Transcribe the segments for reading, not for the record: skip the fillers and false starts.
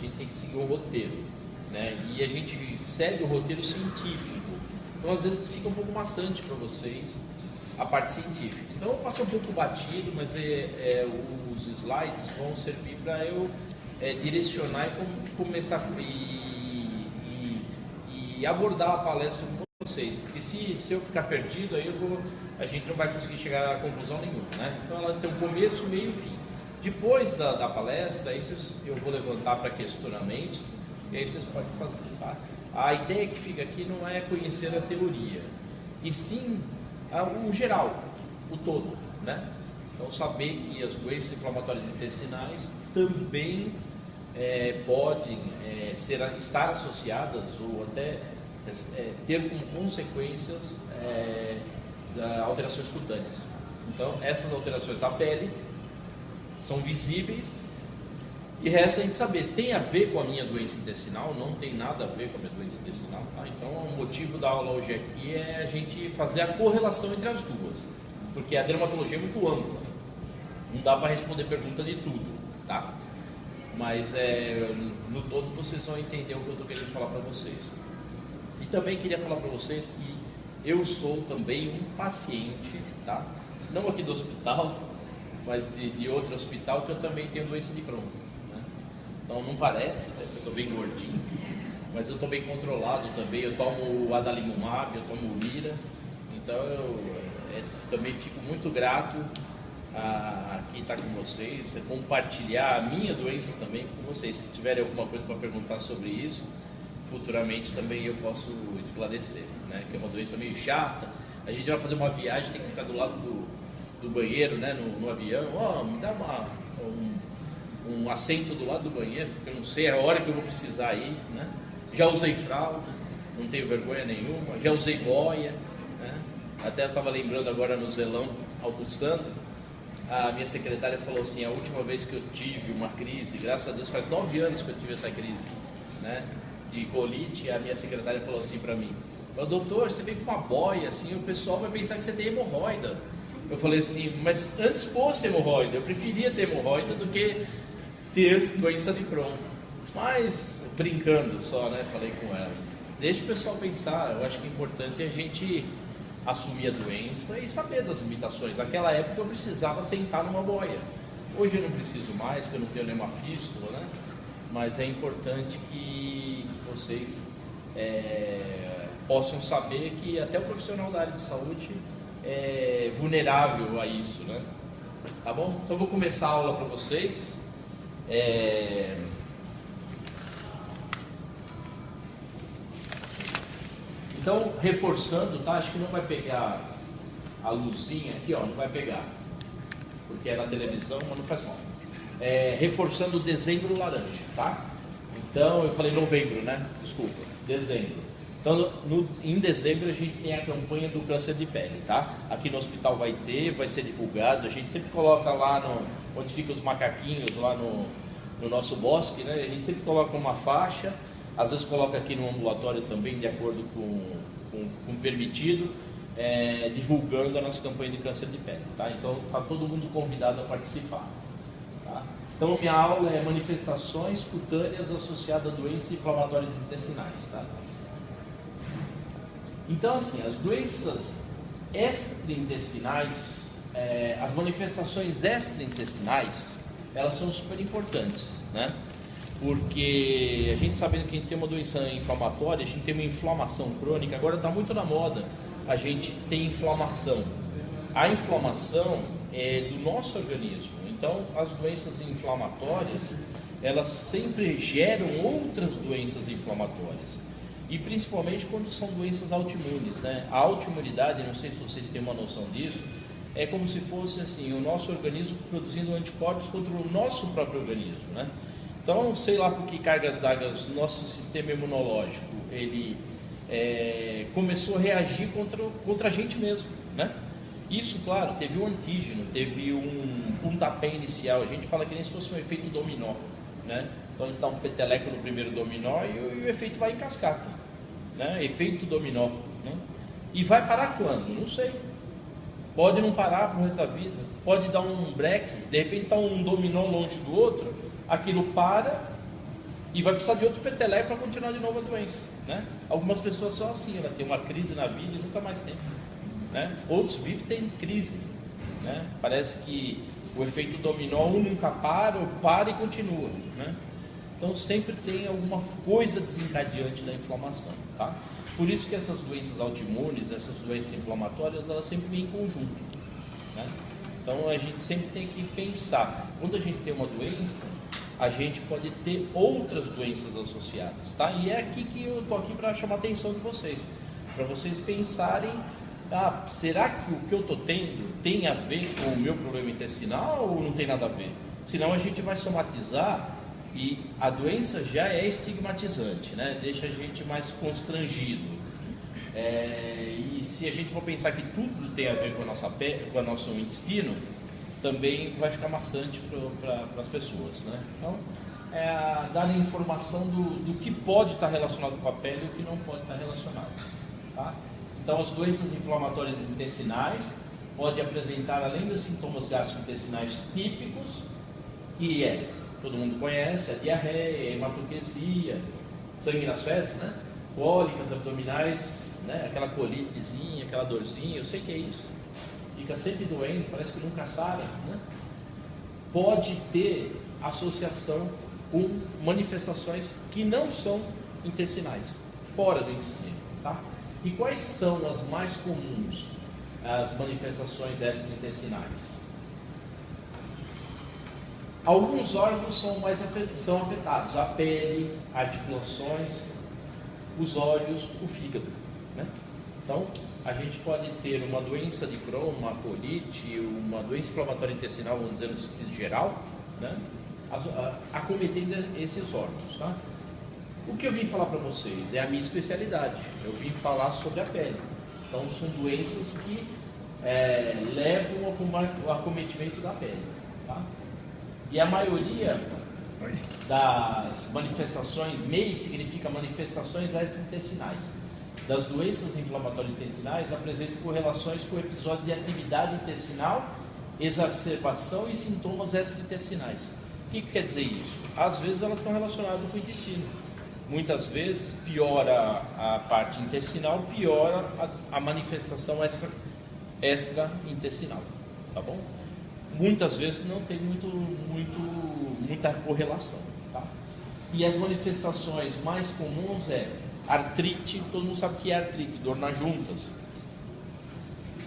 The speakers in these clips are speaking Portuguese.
gente tem que seguir um roteiro, né? E a gente segue o roteiro científico. Então, às vezes, fica um pouco maçante para vocês a parte científica. Então, eu passo um pouco batido, mas os slides vão servir para eu direcionar e começar e abordar a palestra com vocês. Porque se eu ficar perdido, aí a gente não vai conseguir chegar a conclusão nenhuma, né? Então, ela tem um começo, meio e fim. Depois da palestra, aí eu vou levantar para questionamentos e aí vocês podem fazer, tá? A ideia que fica aqui não é conhecer a teoria, e sim o geral, o todo, né? Então, saber que as doenças inflamatórias intestinais também podem estar associadas ou até ter como consequências alterações cutâneas. Então, essas alterações da pele são visíveis e resta a gente saber se tem a ver com a minha doença intestinal. Não tem nada a ver com a minha doença intestinal, tá? Então, o motivo da aula hoje aqui é a gente fazer a correlação entre as duas, porque a dermatologia é muito ampla, não dá para responder pergunta de tudo, tá? Mas no todo vocês vão entender o que eu estou querendo falar para vocês. E também queria falar para vocês que eu sou também um paciente, tá? Não aqui do hospital, mas de outro hospital, que eu também tenho doença de Crohn, né? Então não parece, né, que eu estou bem gordinho, mas eu estou bem controlado também. Eu tomo o adalimumab, eu tomo o Lira, então eu também fico muito grato aqui estar com vocês, compartilhar a minha doença também com vocês. Se tiverem alguma coisa para perguntar sobre isso, futuramente também eu posso esclarecer, né? Que é uma doença meio chata. A gente vai fazer uma viagem, tem que ficar do lado do banheiro, né? No avião. Me dá um assento do lado do banheiro, porque eu não sei a hora que eu vou precisar ir, né? Já usei fralda, não tenho vergonha nenhuma. Já usei boia, né? Até eu estava lembrando agora no Zelão, almoçando, a minha secretária falou assim: a última vez que eu tive uma crise, graças a Deus faz 9 anos que eu tive essa crise, né, de colite, a minha secretária falou assim para mim: doutor, você vem com uma boia assim, o pessoal vai pensar que você tem hemorroida. Eu falei assim: mas antes fosse hemorroida, eu preferia ter hemorroida do que ter doença de Crohn. Mas brincando só, né, falei com ela, deixa o pessoal pensar. Eu acho que é importante a gente assumir a doença e saber das limitações. Naquela época eu precisava sentar numa boia. Hoje eu não preciso mais, porque eu não tenho nenhuma fístula, né? Mas é importante que vocês possam saber que até o profissional da área de saúde é vulnerável a isso, né? Tá bom? Então eu vou começar a aula para vocês. Então, reforçando, tá? Acho que não vai pegar a luzinha aqui, ó, não vai pegar, porque é na televisão, mas não faz mal. Reforçando o dezembro laranja, tá? Então, eu falei novembro, né? Desculpa, dezembro. Então, em dezembro a gente tem a campanha do câncer de pele, tá? Aqui no hospital vai ser divulgado. A gente sempre coloca lá onde ficam os macaquinhos, lá no nosso bosque, né? A gente sempre coloca uma faixa. Às vezes coloca aqui no ambulatório também, de acordo com o permitido, divulgando a nossa campanha de câncer de pele, tá? Então, está todo mundo convidado a participar, tá? Então, minha aula é manifestações cutâneas associadas a doenças inflamatórias intestinais, tá? Então, assim, as doenças extraintestinais, as manifestações extraintestinais, elas são super importantes, né? Porque a gente sabendo que a gente tem uma doença inflamatória, a gente tem uma inflamação crônica. Agora está muito na moda a gente tem inflamação. A inflamação é do nosso organismo. Então, as doenças inflamatórias, elas sempre geram outras doenças inflamatórias. E principalmente quando são doenças autoimunes, né? A autoimunidade, não sei se vocês têm uma noção disso, é como se fosse assim, o nosso organismo produzindo anticorpos contra o nosso próprio organismo, né? Então, sei lá por que cargas d'água o nosso sistema imunológico, ele começou a reagir contra a gente mesmo, né? Isso, claro, teve um antígeno, teve um pontapé inicial. A gente fala que nem se fosse um efeito dominó, né? Então, ele dá um peteleco no primeiro dominó e o efeito vai em cascata, né? Efeito dominó, né? E vai parar quando? Não sei. Pode não parar pro resto da vida, pode dar um break, de repente está um dominó longe do outro, aquilo para e vai precisar de outro peteleco para continuar de novo a doença, né? Algumas pessoas são assim, ela tem uma crise na vida e nunca mais tem, né? Outros vivem têm crise, né? Parece que o efeito dominó, um nunca para, ou para e continua, né? Então sempre tem alguma coisa desencadeante da inflamação, tá? Por isso que essas doenças autoimunes, essas doenças inflamatórias, elas sempre vêm em conjunto, né? Então a gente sempre tem que pensar, quando a gente tem uma doença, a gente pode ter outras doenças associadas, tá? E é aqui que eu estou aqui para chamar a atenção de vocês, para vocês pensarem, será que o que eu estou tendo tem a ver com o meu problema intestinal ou não tem nada a ver? Senão a gente vai somatizar e a doença já é estigmatizante, né? Deixa a gente mais constrangido. E se a gente for pensar que tudo tem a ver com a nossa pele, com o nosso intestino, também vai ficar maçante para as pessoas, né? Então, dar a informação do que pode estar relacionado com a pele e o que não pode estar relacionado, tá? Então, as doenças inflamatórias intestinais podem apresentar, além dos sintomas gastrointestinais típicos, que todo mundo conhece, a diarreia, a hematoquesia, sangue nas fezes, né? Cólicas abdominais, né? Aquela colitezinha, aquela dorzinha, eu sei que é isso. Fica sempre doendo, parece que nunca sara, né? Pode ter associação com manifestações que não são intestinais, fora do intestino, tá? E quais são as mais comuns, as manifestações extraintestinais? Alguns órgãos são afetados, a pele, articulações, os olhos, o fígado, né? Então, a gente pode ter uma doença de Crohn, uma colite, uma doença inflamatória intestinal, vamos dizer no sentido geral, né? Acometendo esses órgãos, tá? O que eu vim falar para vocês é a minha especialidade. Eu vim falar sobre a pele. Então, são doenças que levam ao acometimento da pele, tá? E a maioria das manifestações, MEI significa manifestações extraintestinais, das doenças inflamatórias intestinais apresentam correlações com o episódio de atividade intestinal, exacerbação e sintomas extraintestinais. O que quer dizer isso? Às vezes elas estão relacionadas com o intestino. Muitas vezes piora a parte intestinal, piora a manifestação extraintestinal, tá bom? Muitas vezes não tem muita correlação, tá? E as manifestações mais comuns artrite, todo mundo sabe o que é artrite, dor nas juntas.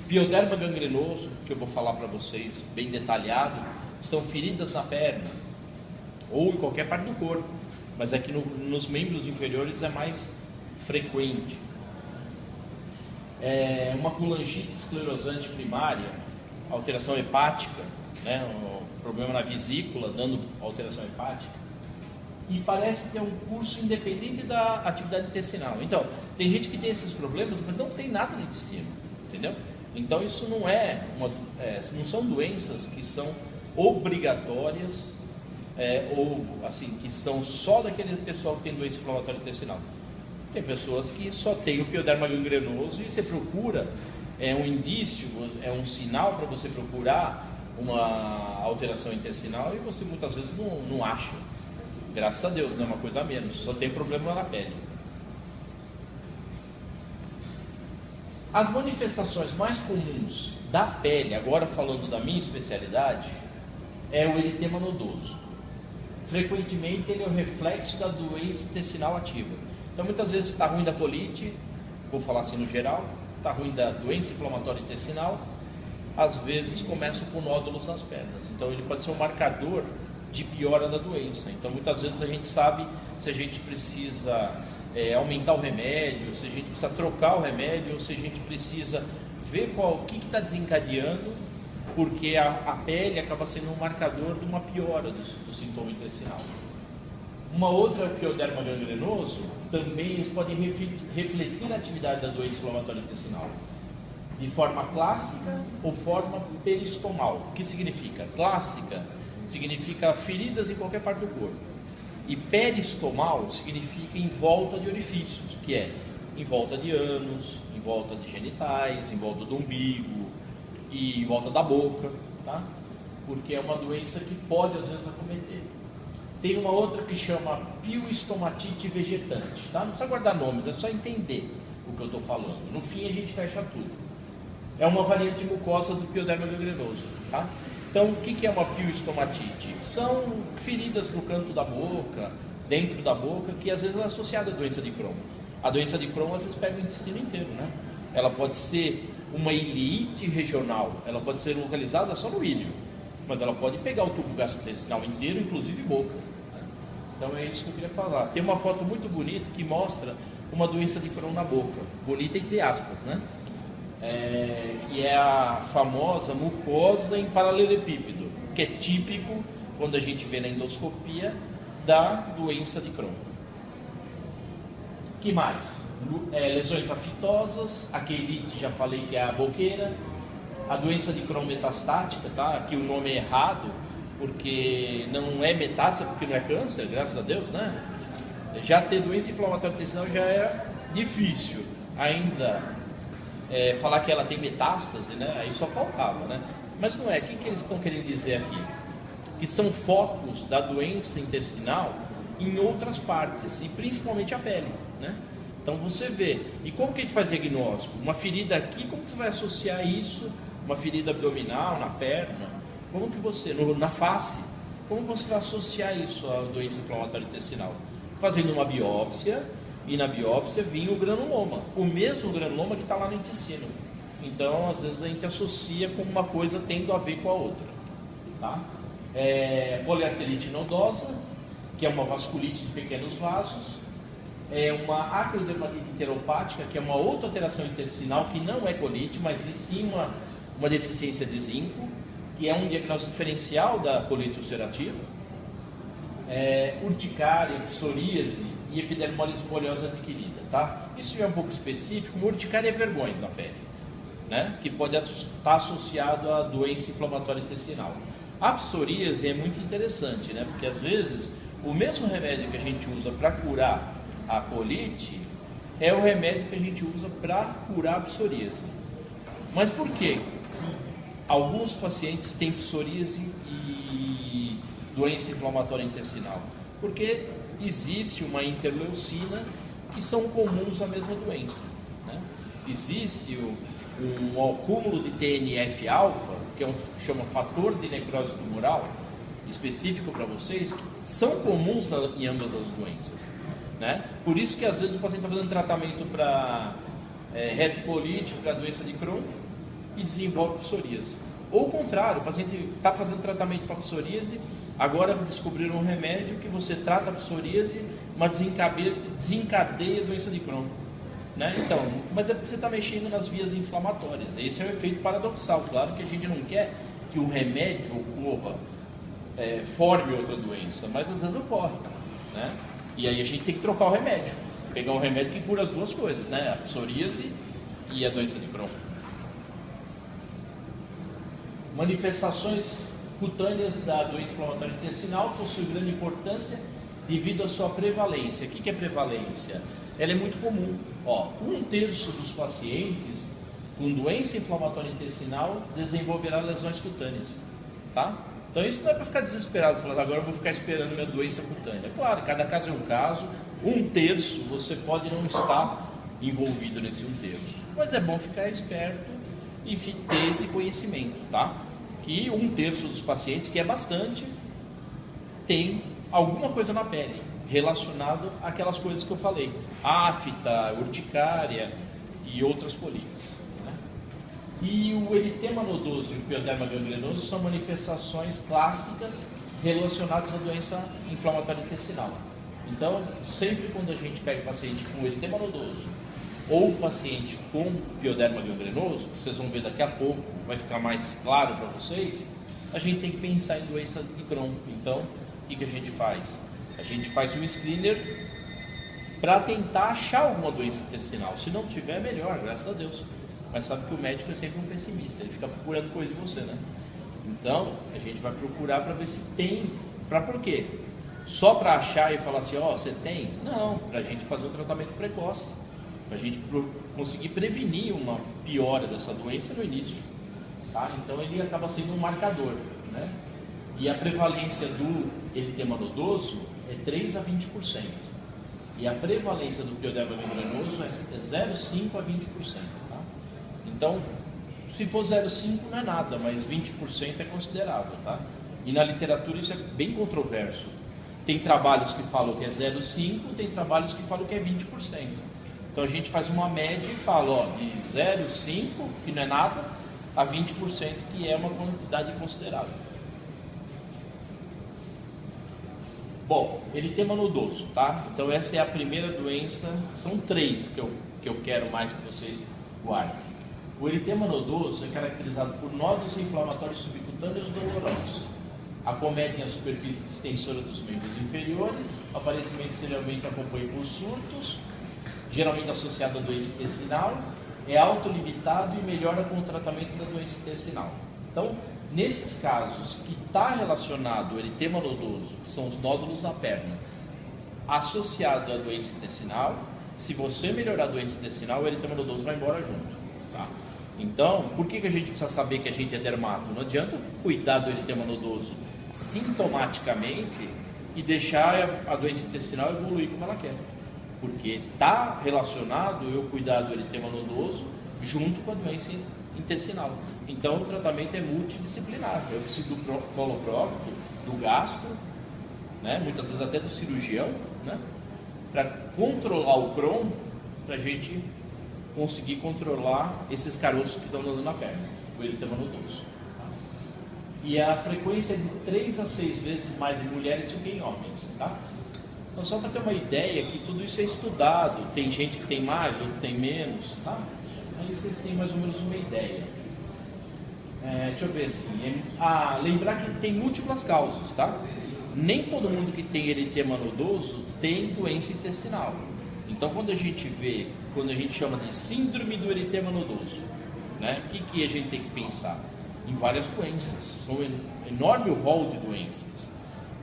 Pioderma gangrenoso, que eu vou falar para vocês, bem detalhado, são feridas na perna, ou em qualquer parte do corpo, mas aqui nos membros inferiores é mais frequente. Uma colangite esclerosante primária, alteração hepática, né, um problema na vesícula, dando alteração hepática, e parece ter um curso independente da atividade intestinal. Então, tem gente que tem esses problemas, mas não tem nada no intestino, entendeu? Então, isso não são doenças que são obrigatórias, ou assim, que são só daquele pessoal que tem doença inflamatória intestinal. Tem pessoas que só tem o pioderma gangrenoso e você procura, um indício, um sinal para você procurar uma alteração intestinal e você muitas vezes não acha. Graças a Deus, não é uma coisa a menos, só tem problema na pele. As manifestações mais comuns da pele, agora falando da minha especialidade, é o eritema nodoso. Frequentemente ele é o reflexo da doença intestinal ativa. Então muitas vezes está ruim da colite, vou falar assim no geral, está ruim da doença inflamatória intestinal, às vezes começa com nódulos nas pernas. Então ele pode ser um marcador de piora da doença. Então muitas vezes a gente sabe se a gente precisa aumentar o remédio, se a gente precisa trocar o remédio, ou se a gente precisa ver o que está desencadeando, porque a pele acaba sendo um marcador de uma piora do sintoma intestinal. Uma outra pioderma gangrenoso, também eles podem refletir na atividade da doença inflamatória intestinal, de forma clássica ou forma peristomal. O que significa? Clássica significa feridas em qualquer parte do corpo. E peristomal significa em volta de orifícios, que é em volta de ânus, em volta de genitais, em volta do umbigo e em volta da boca, tá? Porque é uma doença que pode às vezes acometer. Tem uma outra que chama piostomatite vegetante, tá? Não precisa guardar nomes, é só entender o que eu estou falando. No fim a gente fecha tudo. É uma variante mucosa do pioderma gangrenoso, tá? Então, o que é uma piostomatite? São feridas no canto da boca, dentro da boca, que às vezes é associada à doença de Crohn. A doença de Crohn às vezes pega o intestino inteiro, né? Ela pode ser uma ileite regional, ela pode ser localizada só no ilho, mas ela pode pegar o tubo gastrointestinal inteiro, inclusive boca. Então é isso que eu queria falar. Tem uma foto muito bonita que mostra uma doença de Crohn na boca, bonita entre aspas, né? Que é a famosa mucosa em paralelepípedo, que é típico quando a gente vê na endoscopia da doença de Crohn. Que mais? Lesões afitosas, a quelite já falei que é a boqueira, a doença de Crohn metastática, tá? Aqui o nome é errado, porque não é metástase, porque não é câncer, graças a Deus, né? Já ter doença inflamatória intestinal já é difícil, ainda falar que ela tem metástase, né? Aí só faltava, né? Mas não é. O que eles estão querendo dizer aqui? Que são focos da doença intestinal em outras partes, e principalmente a pele, né? Então você vê. E como que a gente faz diagnóstico? Uma ferida aqui, como que você vai associar isso? Uma ferida abdominal, na perna? Como que você, na face, como você vai associar isso à doença inflamatória intestinal? Fazendo uma biópsia, e na biópsia vinha o granuloma, o mesmo granuloma que está lá no intestino. Então, às vezes a gente associa com uma coisa tendo a ver com a outra, tá? Poliarterite nodosa, que é uma vasculite de pequenos vasos, uma acrodermatite enteropática, que é uma outra alteração intestinal que não é colite, mas sim uma deficiência de zinco, que é um diagnóstico diferencial da colite ulcerativa, urticária, psoríase e epidermólise bolhosa adquirida, tá? Isso já é um pouco específico. Uma urticária é vergões na pele, né? Que pode estar associado à doença inflamatória intestinal. A psoríase é muito interessante, né? Porque às vezes o mesmo remédio que a gente usa para curar a colite é o remédio que a gente usa para curar a psoríase. Mas por quê? Alguns pacientes têm psoríase e doença inflamatória intestinal, porque existe uma interleucina que são comuns à mesma doença, né? Existe um acúmulo de TNF-alfa, que chama fator de necrose tumoral, específico para vocês, que são comuns em ambas as doenças, né? Por isso que às vezes o paciente está fazendo tratamento para retocolite, para doença de Crohn, e desenvolve psoríase. Ou o contrário, o paciente está fazendo tratamento para psoríase, agora descobriram um remédio que você trata a psoríase, mas desencadeia a doença de Crohn, né? Então, mas é porque você está mexendo nas vias inflamatórias. Esse é o efeito paradoxal. Claro que a gente não quer que o remédio ocorra, forme outra doença, mas às vezes ocorre, né? E aí a gente tem que trocar o remédio, pegar um remédio que cura as duas coisas, né? A psoríase e a doença de Crohn. Manifestações cutâneas da doença inflamatória intestinal possuem grande importância devido à sua prevalência. O que é prevalência? Ela é muito comum. 1/3 dos pacientes com doença inflamatória intestinal desenvolverá lesões cutâneas, tá? Então isso não é para ficar desesperado, falando agora eu vou ficar esperando minha doença cutânea. Claro, cada caso é um caso. 1/3 você pode não estar envolvido nesse 1/3, mas é bom ficar esperto e ter esse conhecimento, tá? Que 1/3 dos pacientes, que é bastante, tem alguma coisa na pele relacionado àquelas coisas que eu falei, afta, urticária e outras colites, né? E o eritema nodoso e o pioderma gangrenoso são manifestações clássicas relacionadas à doença inflamatória intestinal. Então, sempre quando a gente pega paciente com eritema nodoso ou paciente com pioderma gangrenoso, que vocês vão ver daqui a pouco, vai ficar mais claro para vocês, a gente tem que pensar em doença de Crohn. Então, o que a gente faz? A gente faz um screener para tentar achar alguma doença intestinal. Se não tiver, melhor, graças a Deus. Mas sabe que o médico é sempre um pessimista, ele fica procurando coisa em você, né? Então, a gente vai procurar para ver se tem. Para por quê? Só para achar e falar assim, você tem? Não, para a gente fazer um tratamento precoce, para a gente conseguir prevenir uma piora dessa doença no início, tá? Então ele acaba sendo um marcador, né? E a prevalência do eritema nodoso é 3 a 20%. E a prevalência do pioderma membranoso é 0,5 a 20%. Tá? Então, se for 0,5 não é nada, mas 20% é considerável. Tá? E na literatura isso é bem controverso. Tem trabalhos que falam que é 0,5, tem trabalhos que falam que é 20%. Então a gente faz uma média e fala, ó, de 0,5, que não é nada, a 20%, que é uma quantidade considerável. Bom, eritema nodoso, tá? Então essa é a primeira doença, são 3 que eu quero mais que vocês guardem. O eritema nodoso é caracterizado por nódulos inflamatórios subcutâneos dolorosos. Acometem a superfície extensora dos membros inferiores, o aparecimento geralmente acompanha por surtos, geralmente associado à doença intestinal, é autolimitado e melhora com o tratamento da doença intestinal. Então, nesses casos que está relacionado ao eritema nodoso, que são os nódulos na perna, associado à doença intestinal, se você melhorar a doença intestinal, o eritema nodoso vai embora junto. Tá? Então, por que a gente precisa saber que a gente é dermato? Não adianta cuidar do eritema nodoso sintomaticamente e deixar a doença intestinal evoluir como ela quer. Porque está relacionado eu cuidar do eritema nodoso junto com a doença intestinal. Então o tratamento é multidisciplinar. Eu preciso do coloprocto, do gastro, né? Muitas vezes até do cirurgião, né? Para controlar o Crohn, para a gente conseguir controlar esses caroços que estão dando na perna, o eritema nodoso. E a frequência é de 3 a 6 vezes mais em mulheres do que em homens, tá? Então, só para ter uma ideia que tudo isso é estudado, tem gente que tem mais, outros tem menos, tá? Aí vocês têm mais ou menos uma ideia. Deixa eu ver assim, lembrar que tem múltiplas causas, tá? Nem todo mundo que tem eritema nodoso tem doença intestinal. Então, quando a gente chama de síndrome do eritema nodoso, né? O que a gente tem que pensar? Em várias doenças, são um enorme rol de doenças,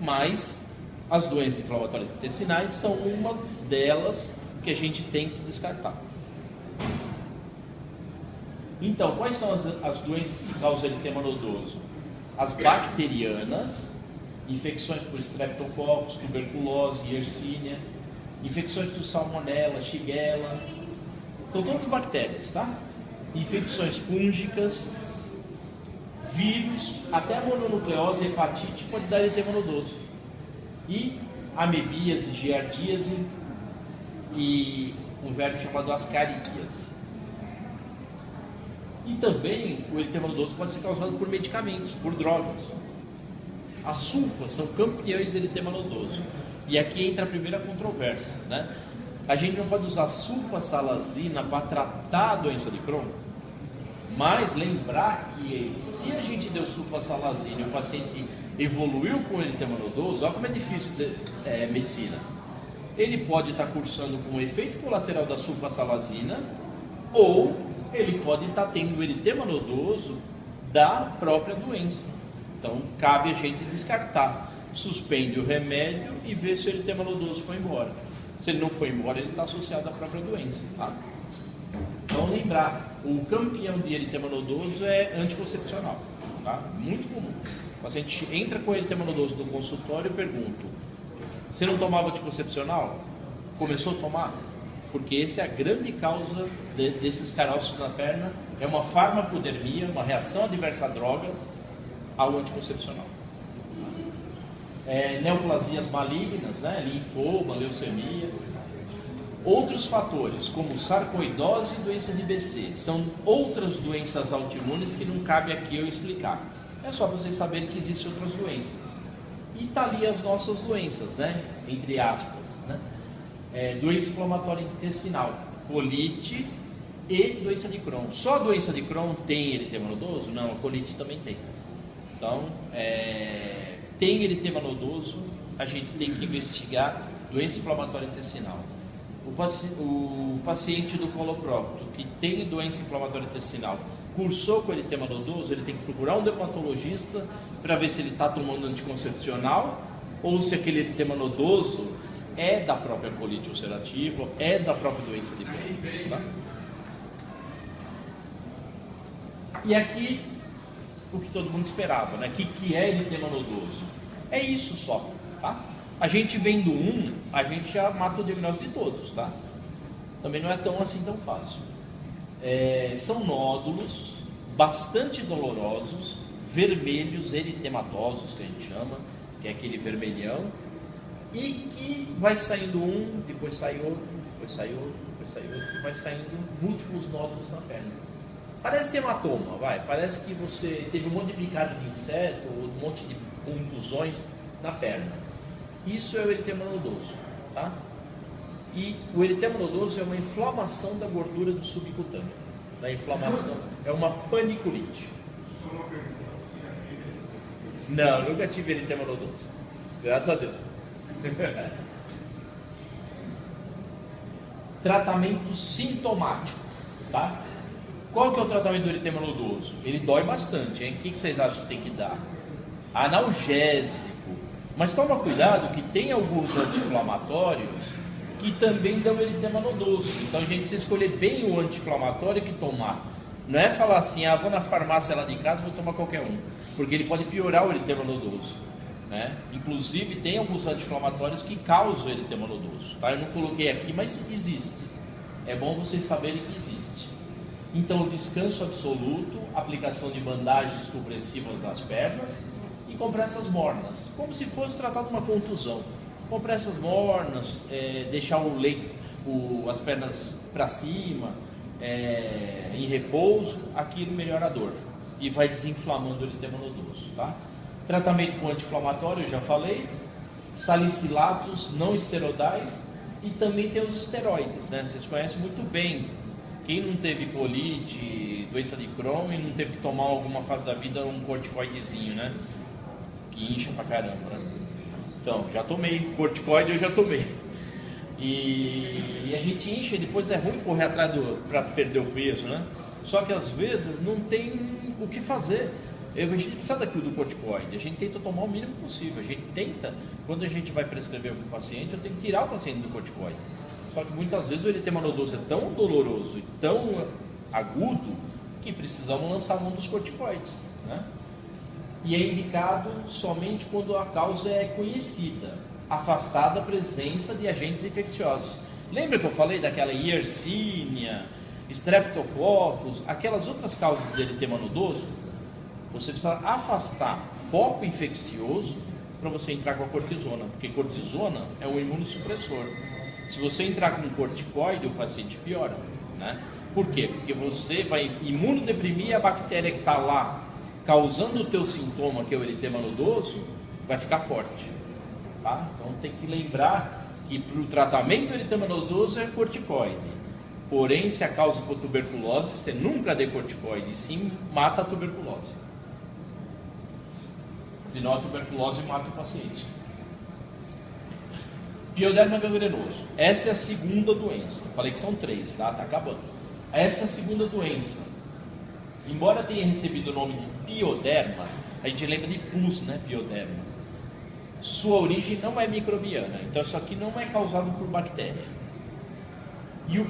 mas as doenças inflamatórias intestinais são uma delas que a gente tem que descartar. Então, quais são as doenças que causam eritema nodoso? As bacterianas, infecções por streptococcus, tuberculose, Yersinia, infecções por salmonella, shigella, são todas bactérias, tá? Infecções fúngicas, vírus, até a mononucleose, hepatite pode dar eritema nodoso. E amebíase, giardíase e um verme chamado ascaríase. E também o eritema nodoso pode ser causado por medicamentos, por drogas. As sulfas são campeões de eritema nodoso. E aqui entra a primeira controvérsia, né? A gente não pode usar sulfasalazina para tratar a doença de Crohn, mas lembrar que se a gente deu sulfasalazina e o paciente evoluiu com eritema nodoso, olha como é difícil medicina. Ele pode estar cursando com o efeito colateral da sulfasalazina, ou ele pode estar tendo eritema nodoso da própria doença. Então cabe a gente descartar, suspende o remédio e ver se o eritema nodoso foi embora. Se ele não foi embora, ele está associado à própria doença, tá? Então lembrar, o campeão de eritema nodoso é anticoncepcional, tá? Muito comum. O paciente entra com eritema nodoso no consultório e pergunta: você não tomava anticoncepcional? Começou a tomar? Porque essa é a grande causa desses caroços na perna, é uma farmacodermia, uma reação adversa à droga ao anticoncepcional. Neoplasias malignas, né? Linfoma, leucemia. Outros fatores, como sarcoidose e doença de BC, são outras doenças autoimunes que não cabe aqui eu explicar. É só vocês saberem que existem outras doenças. E tá ali as nossas doenças, né? Entre aspas, né? Doença inflamatória intestinal, colite e doença de Crohn. Só a doença de Crohn tem eritema nodoso? Não, a colite também tem. Então, tem eritema nodoso, a gente tem que investigar doença inflamatória intestinal. O paciente do coloprocto que tem doença inflamatória intestinal, cursou com eritema nodoso, ele tem que procurar um dermatologista para ver se ele está tomando anticoncepcional ou se aquele eritema nodoso é da própria colite ulcerativa, é da própria doença de Crohn, tá? E aqui o que todo mundo esperava, né? Que é eritema nodoso? É isso só. tá? A gente vendo um, a gente já mata o diagnóstico de todos, tá? Também não é tão assim tão fácil. São nódulos bastante dolorosos, vermelhos, eritematosos, que a gente chama, que é aquele vermelhão, e que vai saindo um, depois sai outro, depois sai outro, depois sai outro, vai saindo múltiplos nódulos na perna. Parece hematoma, parece que você teve um monte de picada de inseto, ou um monte de contusões na perna. Isso é o eritema nodoso, tá? E o eritema nodoso é uma inflamação da gordura do subcutâneo. Da inflamação, é uma paniculite. Não, nunca tive eritema nodoso. Graças a Deus. Tratamento sintomático, tá? Qual que é o tratamento do eritema nodoso? Ele dói bastante, hein? O que vocês acham que tem que dar? Analgésico. Mas toma cuidado que tem alguns anti-inflamatórios que também dão eritema nodoso. Então a gente precisa escolher bem o anti-inflamatório que tomar. Não é falar assim, vou na farmácia lá de casa e vou tomar qualquer um. Porque ele pode piorar o eritema nodoso, né? Inclusive tem alguns anti-inflamatórios que causam eritema nodoso, tá? Eu não coloquei aqui, mas existe. É bom vocês saberem que existe. Então, descanso absoluto, aplicação de bandagens compressivas nas pernas e compressas mornas, como se fosse tratar de uma contusão. Compressas mornas, deixar as pernas para cima, em repouso, aquilo melhora a dor e vai desinflamando o eritema nodoso, tá? Tratamento com anti-inflamatório, eu já falei, salicilatos não esteroidais e também tem os esteroides, né? Vocês conhecem muito bem. Quem não teve colite, doença de Crohn e não teve que tomar alguma fase da vida um corticoidezinho, né? Que incha pra caramba, né? Então, já tomei. Corticoide eu já tomei. E a gente incha e depois é ruim correr atrás para perder o peso, né? Só que às vezes não tem o que fazer. A gente precisa daquilo do corticoide. A gente tenta tomar o mínimo possível. A gente tenta, quando a gente vai prescrever para o paciente, eu tenho que tirar o paciente do corticoide. Só que muitas vezes o eritema nodoso é tão doloroso e tão agudo que precisamos lançar mão dos corticoides, né? E é indicado somente quando a causa é conhecida, afastada a presença de agentes infecciosos. Lembra que eu falei daquela Yersinia, Streptococcus, aquelas outras causas de eritema nodoso? Você precisa afastar foco infeccioso para você entrar com a cortisona, porque cortisona é um imunossupressor. Se você entrar com um corticoide, o paciente piora, né? Por quê? Porque você vai imunodeprimir a bactéria que está lá, causando o teu sintoma, que é o eritema nodoso, vai ficar forte, tá? Então tem que lembrar que para o tratamento do eritema nodoso é corticoide. Porém, se a causa for tuberculose, você nunca dê corticoide, e sim mata a tuberculose. Senão a tuberculose mata o paciente. Pioderma gangrenoso. Essa é a segunda doença. Falei que são 3, tá? Tá acabando. Essa é a segunda doença. Embora tenha recebido o nome de pioderma, a gente lembra de pus, né? Pioderma. Sua origem não é microbiana. Então isso aqui não é causado por bactéria. E o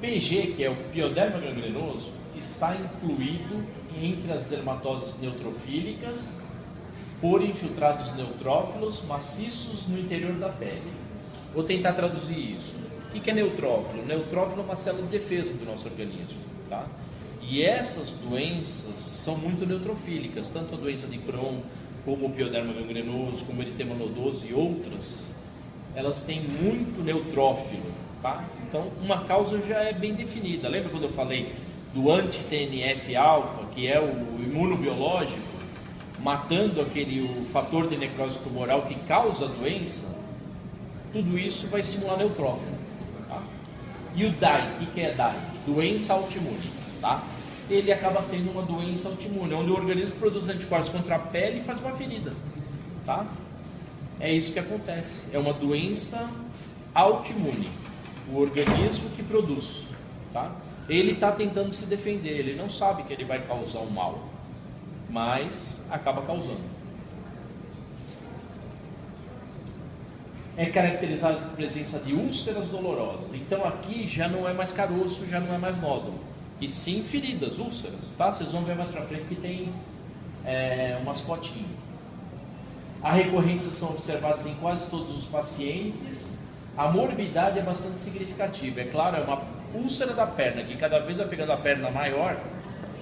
PG, que é o pioderma gangrenoso, está incluído entre as dermatoses neutrofílicas por infiltrados neutrófilos maciços no interior da pele. Vou tentar traduzir isso. O que é neutrófilo? Neutrófilo é uma célula de defesa do nosso organismo, tá? E essas doenças são muito neutrofílicas, tanto a doença de Crohn, como o pioderma gangrenoso, como o eritema nodoso e outras, elas têm muito neutrófilo, tá? Então, uma causa já é bem definida. Lembra quando eu falei do anti-TNF-alfa, que é o imunobiológico, matando o fator de necrose tumoral que causa a doença? Tudo isso vai simular neutrófilo, tá? E o DAI, o que é DAI? Doença autoimune, tá? Ele acaba sendo uma doença autoimune, onde o organismo produz anticorpos contra a pele e faz uma ferida, tá? É isso que acontece, é uma doença autoimune, o organismo que produz, tá? Ele está tentando se defender, ele não sabe que ele vai causar um mal, mas acaba causando. É caracterizado por presença de úlceras dolorosas. Então aqui já não é mais caroço, já não é mais nódulo, e sim feridas, úlceras, tá? Vocês vão ver mais pra frente que tem umas fotinhas. A recorrência são observadas em quase todos os pacientes. A morbidade é bastante significativa. É claro, é uma úlcera da perna, que cada vez vai pegando a perna maior,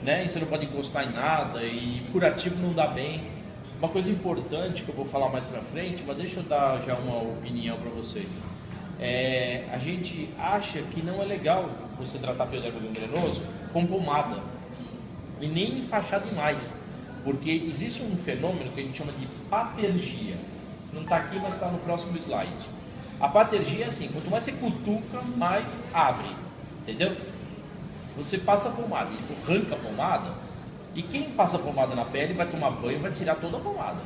né? E você não pode encostar em nada, e curativo não dá bem. Uma coisa importante que eu vou falar mais pra frente, mas deixa eu dar já uma opinião para vocês. A gente acha que não é legal você tratar pioderma gangrenoso com pomada e nem enfaixar demais, porque existe um fenômeno que a gente chama de patergia. Não está aqui, mas está no próximo slide. A patergia é assim: quanto mais você cutuca, mais abre, entendeu? Você passa a pomada, arranca a pomada, e quem passa a pomada na pele vai tomar banho e vai tirar toda a pomada.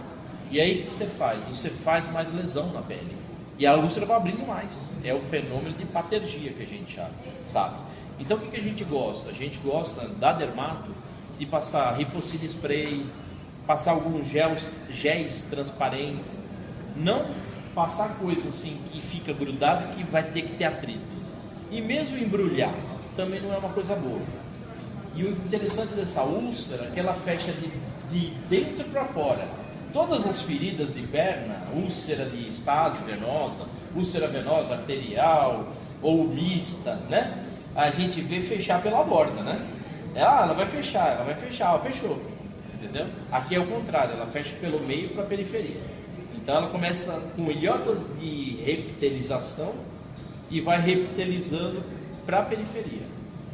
E aí o que você faz? Você faz mais lesão na pele. E a úlcera vai abrindo mais. É o fenômeno de patergia que a gente sabe. Então o que a gente gosta? A gente gosta da dermato de passar Rifocil spray, passar alguns géis transparentes. Não passar coisa assim que fica grudada e que vai ter que ter atrito. E mesmo embrulhar também não é uma coisa boa. E o interessante dessa úlcera é que ela fecha de dentro para fora. Todas as feridas de perna, úlcera de estase venosa, úlcera venosa arterial ou mista, né? A gente vê fechar pela borda, né? Ela vai fechar, ela fechou, entendeu? Aqui é o contrário, ela fecha pelo meio para a periferia. Então ela começa com ilhotas de reptilização e vai reptilizando para a periferia.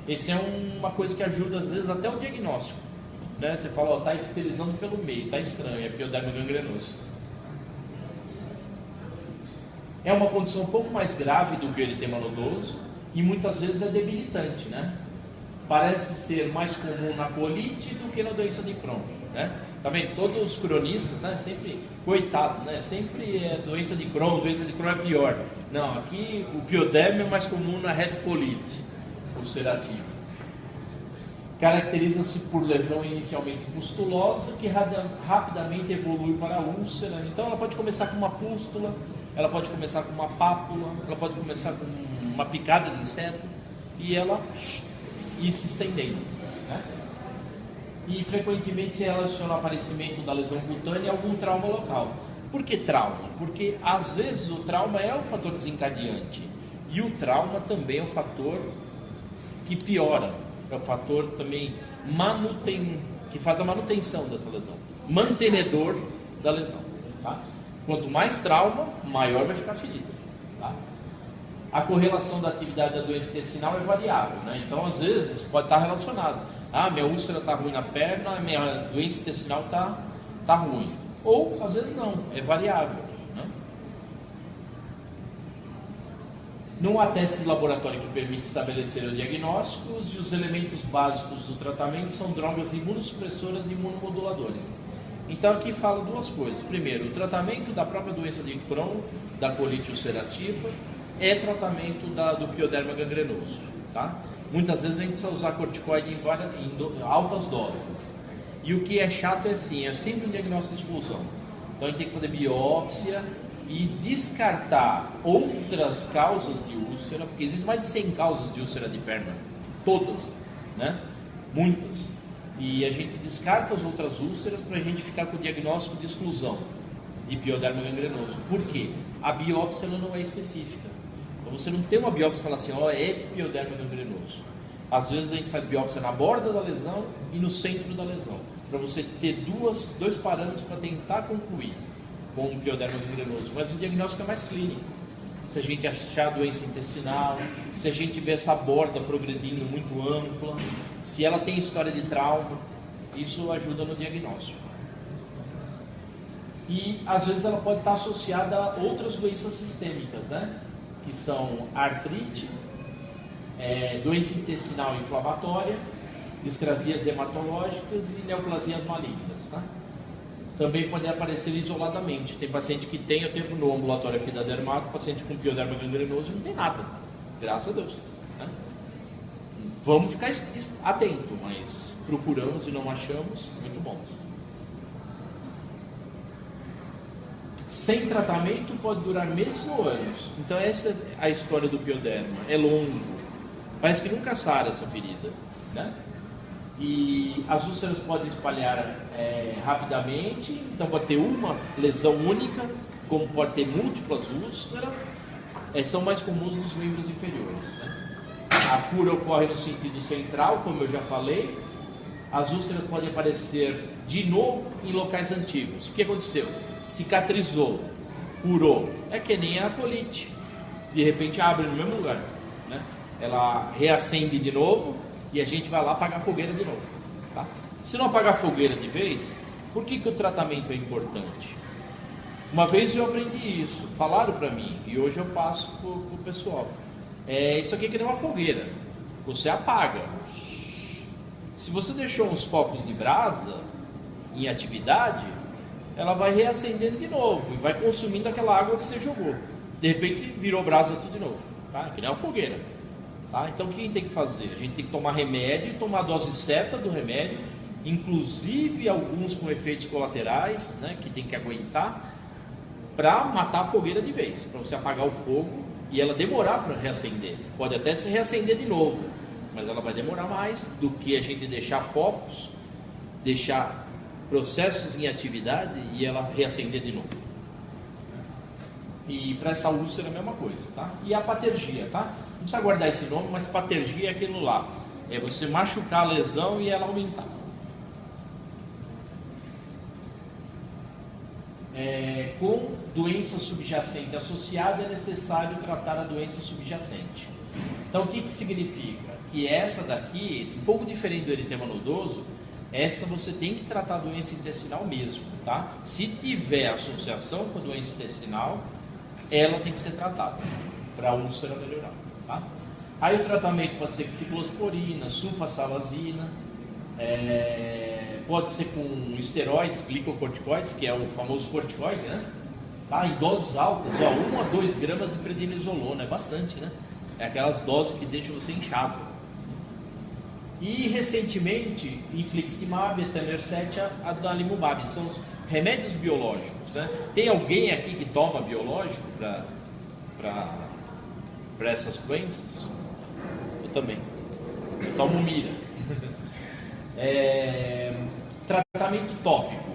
Essa é uma coisa que ajuda às vezes até o diagnóstico. Né? Você fala, está epitelizando pelo meio, está estranho, é pioderma gangrenoso. É uma condição um pouco mais grave do que o eritema nodoso e muitas vezes é debilitante, né? Parece ser mais comum na colite do que na doença de Crohn, né? Tá vendo? Todos os cronistas, né? Sempre, coitado, né? Sempre é doença de Crohn é pior. Não, aqui o pioderma é mais comum na retocolite ulcerativa. Caracteriza-se por lesão inicialmente pustulosa, que rapidamente evolui para a úlcera. Então ela pode começar com uma pústula, ela pode começar com uma pápula, ela pode começar com uma picada de inseto e ela ir se estendendo, né? E frequentemente se relaciona ao aparecimento da lesão cutânea a algum trauma local. Por que trauma? Porque às vezes o trauma é o fator desencadeante e o trauma também é o fator que piora. É o fator também que faz a manutenção dessa lesão, mantenedor da lesão, tá? Quanto mais trauma, maior vai ficar a ferida, tá? A correlação da atividade da doença intestinal é variável, né? Então às vezes pode estar relacionado. Minha úlcera está ruim na perna, minha doença intestinal tá ruim. Ou às vezes não, é variável. Não há teste de laboratório que permite estabelecer o diagnóstico e os elementos básicos do tratamento são drogas imunossupressoras e imunomoduladoras. Então aqui fala duas coisas. Primeiro, o tratamento da própria doença de Crohn, da colite ulcerativa, é tratamento do pioderma gangrenoso, tá? Muitas vezes a gente precisa usar corticoide em altas doses. E o que é chato é assim, é sempre um diagnóstico de exclusão. Então a gente tem que fazer biópsia e descartar outras causas de úlcera, porque existem mais de 100 causas de úlcera de perna, todas, né? Muitas. E a gente descarta as outras úlceras para a gente ficar com o diagnóstico de exclusão de pioderma gangrenoso. Por quê? A biópsia ela não é específica. Então você não tem uma biópsia e fala assim, é pioderma gangrenoso. Às vezes a gente faz biópsia na borda da lesão e no centro da lesão, para você ter dois parâmetros para tentar concluir com o pioderma gangrenoso, mas o diagnóstico é mais clínico. Se a gente achar doença intestinal, se a gente vê essa borda progredindo muito ampla, se ela tem história de trauma, isso ajuda no diagnóstico. E às vezes ela pode estar associada a outras doenças sistêmicas, né? Que são artrite, doença intestinal inflamatória, discrasias hematológicas e neoplasias malignas, tá? Também pode aparecer isoladamente. Tem paciente que tem, eu tenho no ambulatório aqui da dermato, paciente com pioderma gangrenoso não tem nada, graças a Deus, né? Vamos ficar atento, mas procuramos e não achamos, muito bom. Sem tratamento pode durar meses ou anos. Então essa é a história do pioderma, é longo, parece que nunca sara essa ferida, né? E as úlceras podem espalhar rapidamente, então pode ter uma lesão única, como pode ter múltiplas úlceras, são mais comuns nos membros inferiores, né? A cura ocorre no sentido central, como eu já falei. As úlceras podem aparecer de novo em locais antigos. O que aconteceu? Cicatrizou, curou. É que nem a colite. De repente abre no mesmo lugar, né? Ela reacende de novo e a gente vai lá apagar a fogueira de novo, tá? Se não apagar a fogueira de vez, por que o tratamento é importante? Uma vez eu aprendi isso, falaram para mim e hoje eu passo para o pessoal. Isso aqui é que nem uma fogueira, você apaga. Se você deixou uns focos de brasa em atividade, ela vai reacendendo de novo e vai consumindo aquela água que você jogou. De repente virou brasa tudo de novo, tá? Que nem uma fogueira, tá? Então o que a gente tem que fazer? A gente tem que tomar remédio, tomar a dose certa do remédio, inclusive alguns com efeitos colaterais, né, que tem que aguentar, para matar a fogueira de vez, para você apagar o fogo e ela demorar para reacender. Pode até se reacender de novo, mas ela vai demorar mais do que a gente deixar focos, deixar processos em atividade e ela reacender de novo. E para essa úlcera é a mesma coisa, tá? E a patergia, tá? Não precisa guardar esse nome, mas patergia é aquilo lá. É você machucar a lesão e ela aumentar. Com doença subjacente associada, é necessário tratar a doença subjacente. Então, o que significa? Que essa daqui, um pouco diferente do eritema nodoso, essa você tem que tratar a doença intestinal mesmo, tá? Se tiver associação com a doença intestinal, ela tem que ser tratada para a úlcera melhorar, tá? Aí o tratamento pode ser com ciclosporina, sulfasalazina, pode ser com esteroides, glicocorticoides, que é o famoso corticoide, né? Tá? Em doses altas, 1 a 2 gramas de prednisolona, é bastante, né? É aquelas doses que deixam você inchado. E recentemente, infliximab, etanercept, adalimumab, são os remédios biológicos, né? Tem alguém aqui que toma biológico para essas doenças? Eu também. Eu tomo mira. Tratamento tópico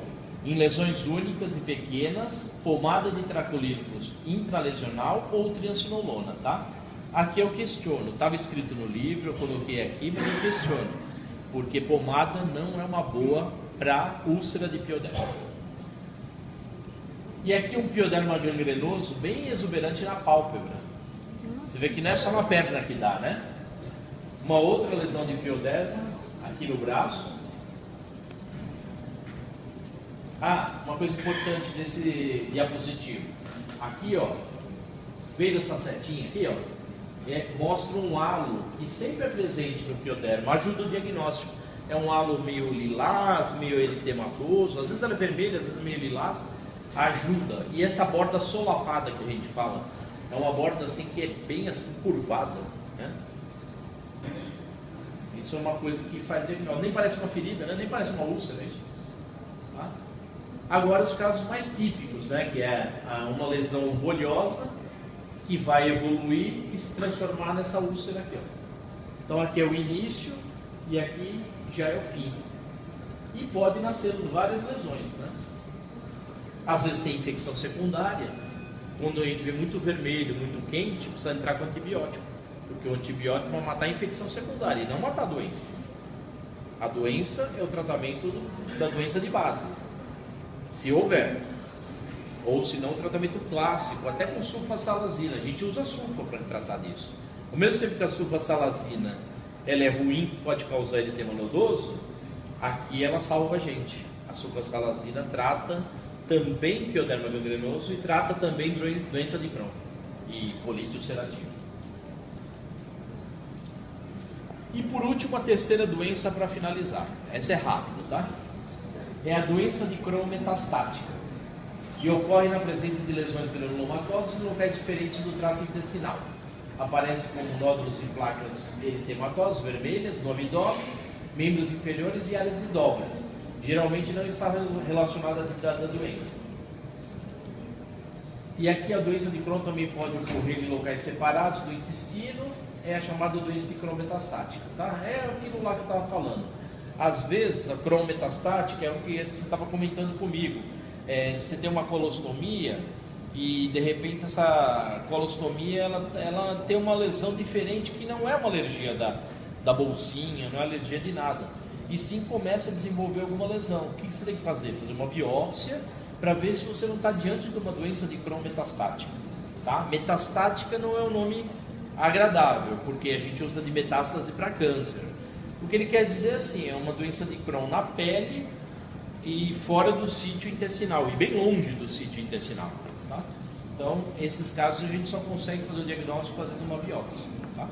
em lesões únicas e pequenas, pomada de tracolíticos intralesional ou triancinolona, tá? Aqui eu questiono, estava escrito no livro, eu coloquei aqui, mas eu questiono, porque pomada não é uma boa para úlcera de pioderma. E aqui um pioderma gangrenoso bem exuberante na pálpebra. Você vê que não é só na perna que dá, né? Uma outra lesão de pioderma aqui no braço. Uma coisa importante desse diapositivo. Aqui, ó, veio essa setinha aqui, ó, mostra um halo que sempre é presente no pioderma, ajuda o diagnóstico. É um halo meio lilás, meio eritematoso, às vezes ela é vermelha, às vezes meio lilás, ajuda. E essa borda solapada que a gente fala, é uma borda assim que é bem assim curvada, né? Isso é uma coisa que faz diagnóstico. Nem parece uma ferida, né? Nem parece uma úlcera, é isso. Tá? Agora os casos mais típicos, né? Que é uma lesão bolhosa que vai evoluir e se transformar nessa úlcera aqui, ó. Então aqui é o início e aqui já é o fim. E pode nascer várias lesões, né? Às vezes tem infecção secundária. Quando a gente vê muito vermelho, muito quente, precisa entrar com antibiótico. Porque o antibiótico vai matar a infecção secundária e não matar a doença. A doença é o tratamento da doença de base, se houver. Ou se não, o tratamento clássico, até com sulfasalazina. A gente usa sulfa para tratar disso. Ao mesmo tempo que a sulfasalazina ela é ruim, pode causar eritema nodoso, aqui ela salva a gente. A sulfasalazina trata também pioderma gangrenoso e trata também doença de Crohn e colite ulcerativa. E por último, a terceira doença para finalizar. Essa é rápida, tá? É a doença de Crohn metastática. E ocorre na presença de lesões granulomatosas em locais diferentes do trato intestinal. Aparece como nódulos e placas eritematosas vermelhas no abdômen, membros inferiores e áreas idóbreas. Geralmente não está relacionada à atividade da doença. E aqui a doença de Crohn também pode ocorrer em locais separados do intestino, é a chamada doença de Crohn metastática, tá? É aquilo lá que eu estava falando. Às vezes, a Crohn metastática é o que você estava comentando comigo. Você tem uma colostomia e, de repente, essa colostomia ela tem uma lesão diferente, que não é uma alergia da bolsinha, não é alergia de nada. E sim começa a desenvolver alguma lesão. O que você tem que fazer? Fazer uma biópsia para ver se você não está diante de uma doença de Crohn metastática. Tá? Metastática não é um nome agradável, porque a gente usa de metástase para câncer. O que ele quer dizer assim, é uma doença de Crohn na pele e fora do sítio intestinal, e bem longe do sítio intestinal. Tá? Então, esses casos a gente só consegue fazer o diagnóstico fazendo uma biópsia. Tá?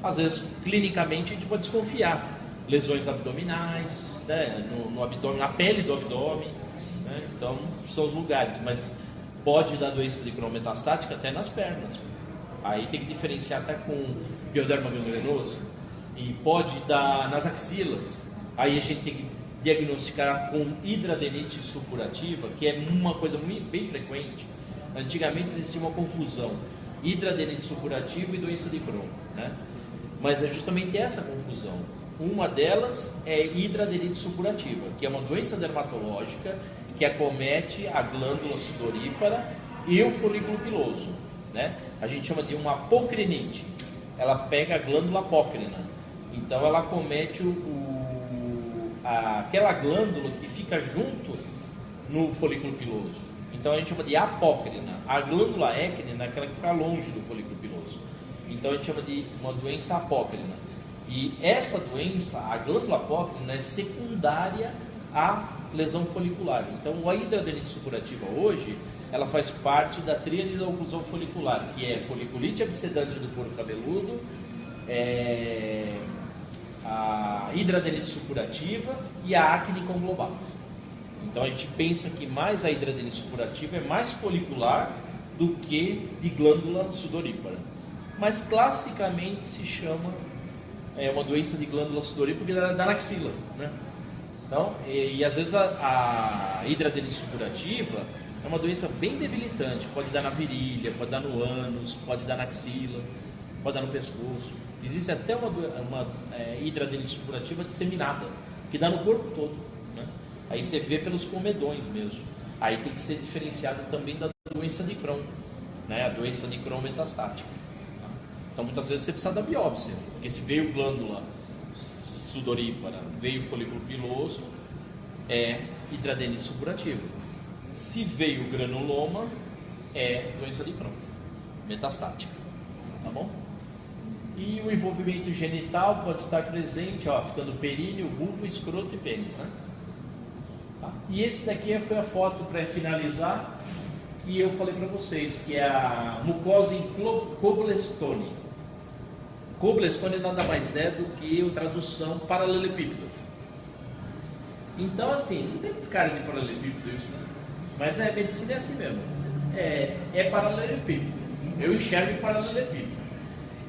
Às vezes, clinicamente, a gente pode desconfiar. Lesões abdominais, né? no abdômen, na pele do abdômen, né? Então, são os lugares, mas pode dar doença de Crohn metastática até nas pernas. Aí tem que diferenciar até com pioderma gangrenoso. E pode dar nas axilas. Aí a gente tem que diagnosticar com hidradenite supurativa, que é uma coisa bem frequente. Antigamente existia uma confusão, hidradenite supurativa e doença de Crohn, né? Mas é justamente essa confusão. Uma delas é hidradenite supurativa, que é uma doença dermatológica que acomete a glândula sudorípara e o folículo piloso, né? A gente chama de uma apocrinite. Ela pega a glândula apócrina. Então ela acomete aquela glândula que fica junto no folículo piloso. Então a gente chama de apócrina. A glândula écrina é aquela que fica longe do folículo piloso. Então a gente chama de uma doença apócrina. E essa doença, a glândula apócrina, é secundária à lesão folicular. Então a hidradenite supurativa hoje, ela faz parte da tríade da oclusão folicular, que é foliculite abscedante do couro cabeludo, a hidradenite supurativa e a acne conglobata. Então a gente pensa que mais a hidradenite supurativa é mais folicular do que de glândula sudorípara. Mas classicamente se chama uma doença de glândula sudorípara porque dá na axila, né? Então, e às vezes a hidradenite supurativa é uma doença bem debilitante, pode dar na virilha, pode dar no ânus, pode dar na axila, pode dar no pescoço. Existe até uma hidradenite supurativa disseminada, que dá no corpo todo, né? Aí você vê pelos comedões mesmo. Aí tem que ser diferenciado também da doença de Crohn, né? A doença de Crohn metastática. Tá? Então muitas vezes você precisa da biópsia, porque se veio glândula sudorípara, veio folículo piloso, é hidradenite supurativa. Se veio granuloma, é doença de Crohn metastática. Tá bom? E o envolvimento genital pode estar presente, ó, ficando períneo, vulvo, escroto e pênis, né? Tá? E esse daqui foi a foto para finalizar, que eu falei para vocês, que é a mucosa em Cobblestone. Cobblestone nada mais é do que a tradução paralelepípedo. Então, assim, não tem muito cara de paralelepípedo isso, né? Mas medicina é assim mesmo. É paralelepípedo. Eu enxergo em paralelepípedo.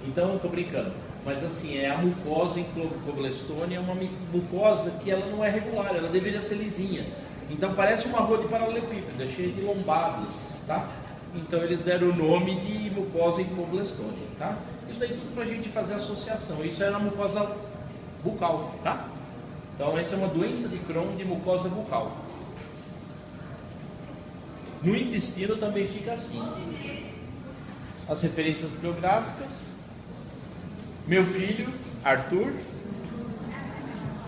Então, eu estou brincando. Mas assim, a mucosa em Cobblestone é uma mucosa que ela não é regular, ela deveria ser lisinha. Então parece uma rua de paralelepípedo, é cheia de lombadas, tá? Então eles deram o nome de mucosa em Cobblestone, tá? Isso daí tudo para a gente fazer associação. Isso é na mucosa bucal, tá? Então essa é uma doença de Crohn de mucosa bucal. No intestino também fica assim. As referências bibliográficas. Meu filho, Arthur,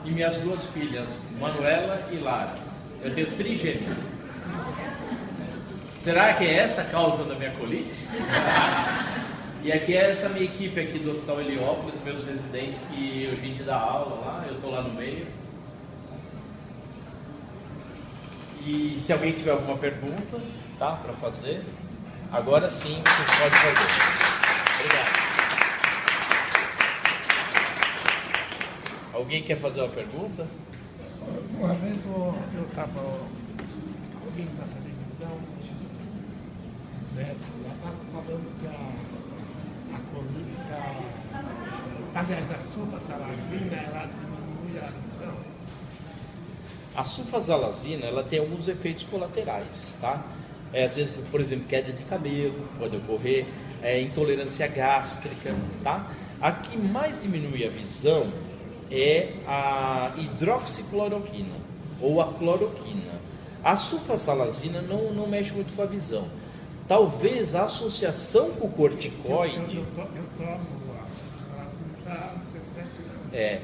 e minhas duas filhas, Manuela e Lara. Eu tenho trigêmeo. Será que é essa a causa da minha colite? E aqui é essa minha equipe aqui do Hospital Heliópolis, meus residentes, que hoje a gente dá aula lá, eu estou lá no meio. E se alguém tiver alguma pergunta, tá, para fazer, agora sim vocês podem fazer. Obrigado. Alguém quer fazer uma pergunta? Uma vez eu estava ouvindo na televisão, né, ela estava falando que a colítica, aliás, a sulfasalazina, ela diminui a visão. A sulfasalazina, ela tem alguns efeitos colaterais, tá? Às vezes, por exemplo, queda de cabelo pode ocorrer, intolerância gástrica, tá? A que mais diminui a visão é a hidroxicloroquina ou a cloroquina. A sulfasalazina não mexe muito com a visão. Talvez a associação com o corticoide... Eu tomo há 60 anos.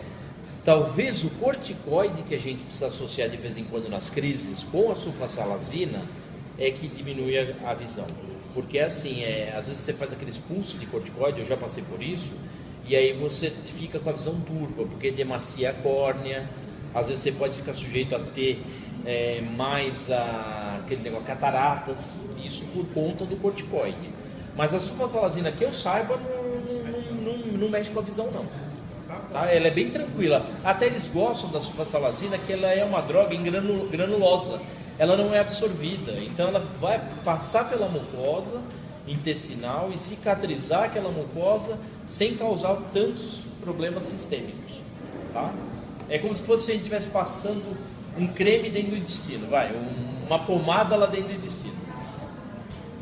Talvez o corticoide que a gente precisa associar de vez em quando nas crises com a sulfasalazina é que diminui a visão. Porque assim, às vezes você faz aqueles pulsos de corticoide, eu já passei por isso, e aí você fica com a visão turva, porque demacia a córnea, às vezes você pode ficar sujeito a ter mais aquele negócio, cataratas, isso por conta do corticoide. Mas a sulfasalazina, que eu saiba, não mexe com a visão não. Tá? Ela é bem tranquila. Até eles gostam da sulfasalazina, que ela é uma droga granulosa. Ela não é absorvida, então ela vai passar pela mucosa intestinal e cicatrizar aquela mucosa sem causar tantos problemas sistêmicos, tá? É como se fosse a gente estivesse passando um creme dentro do intestino, uma pomada lá dentro do intestino.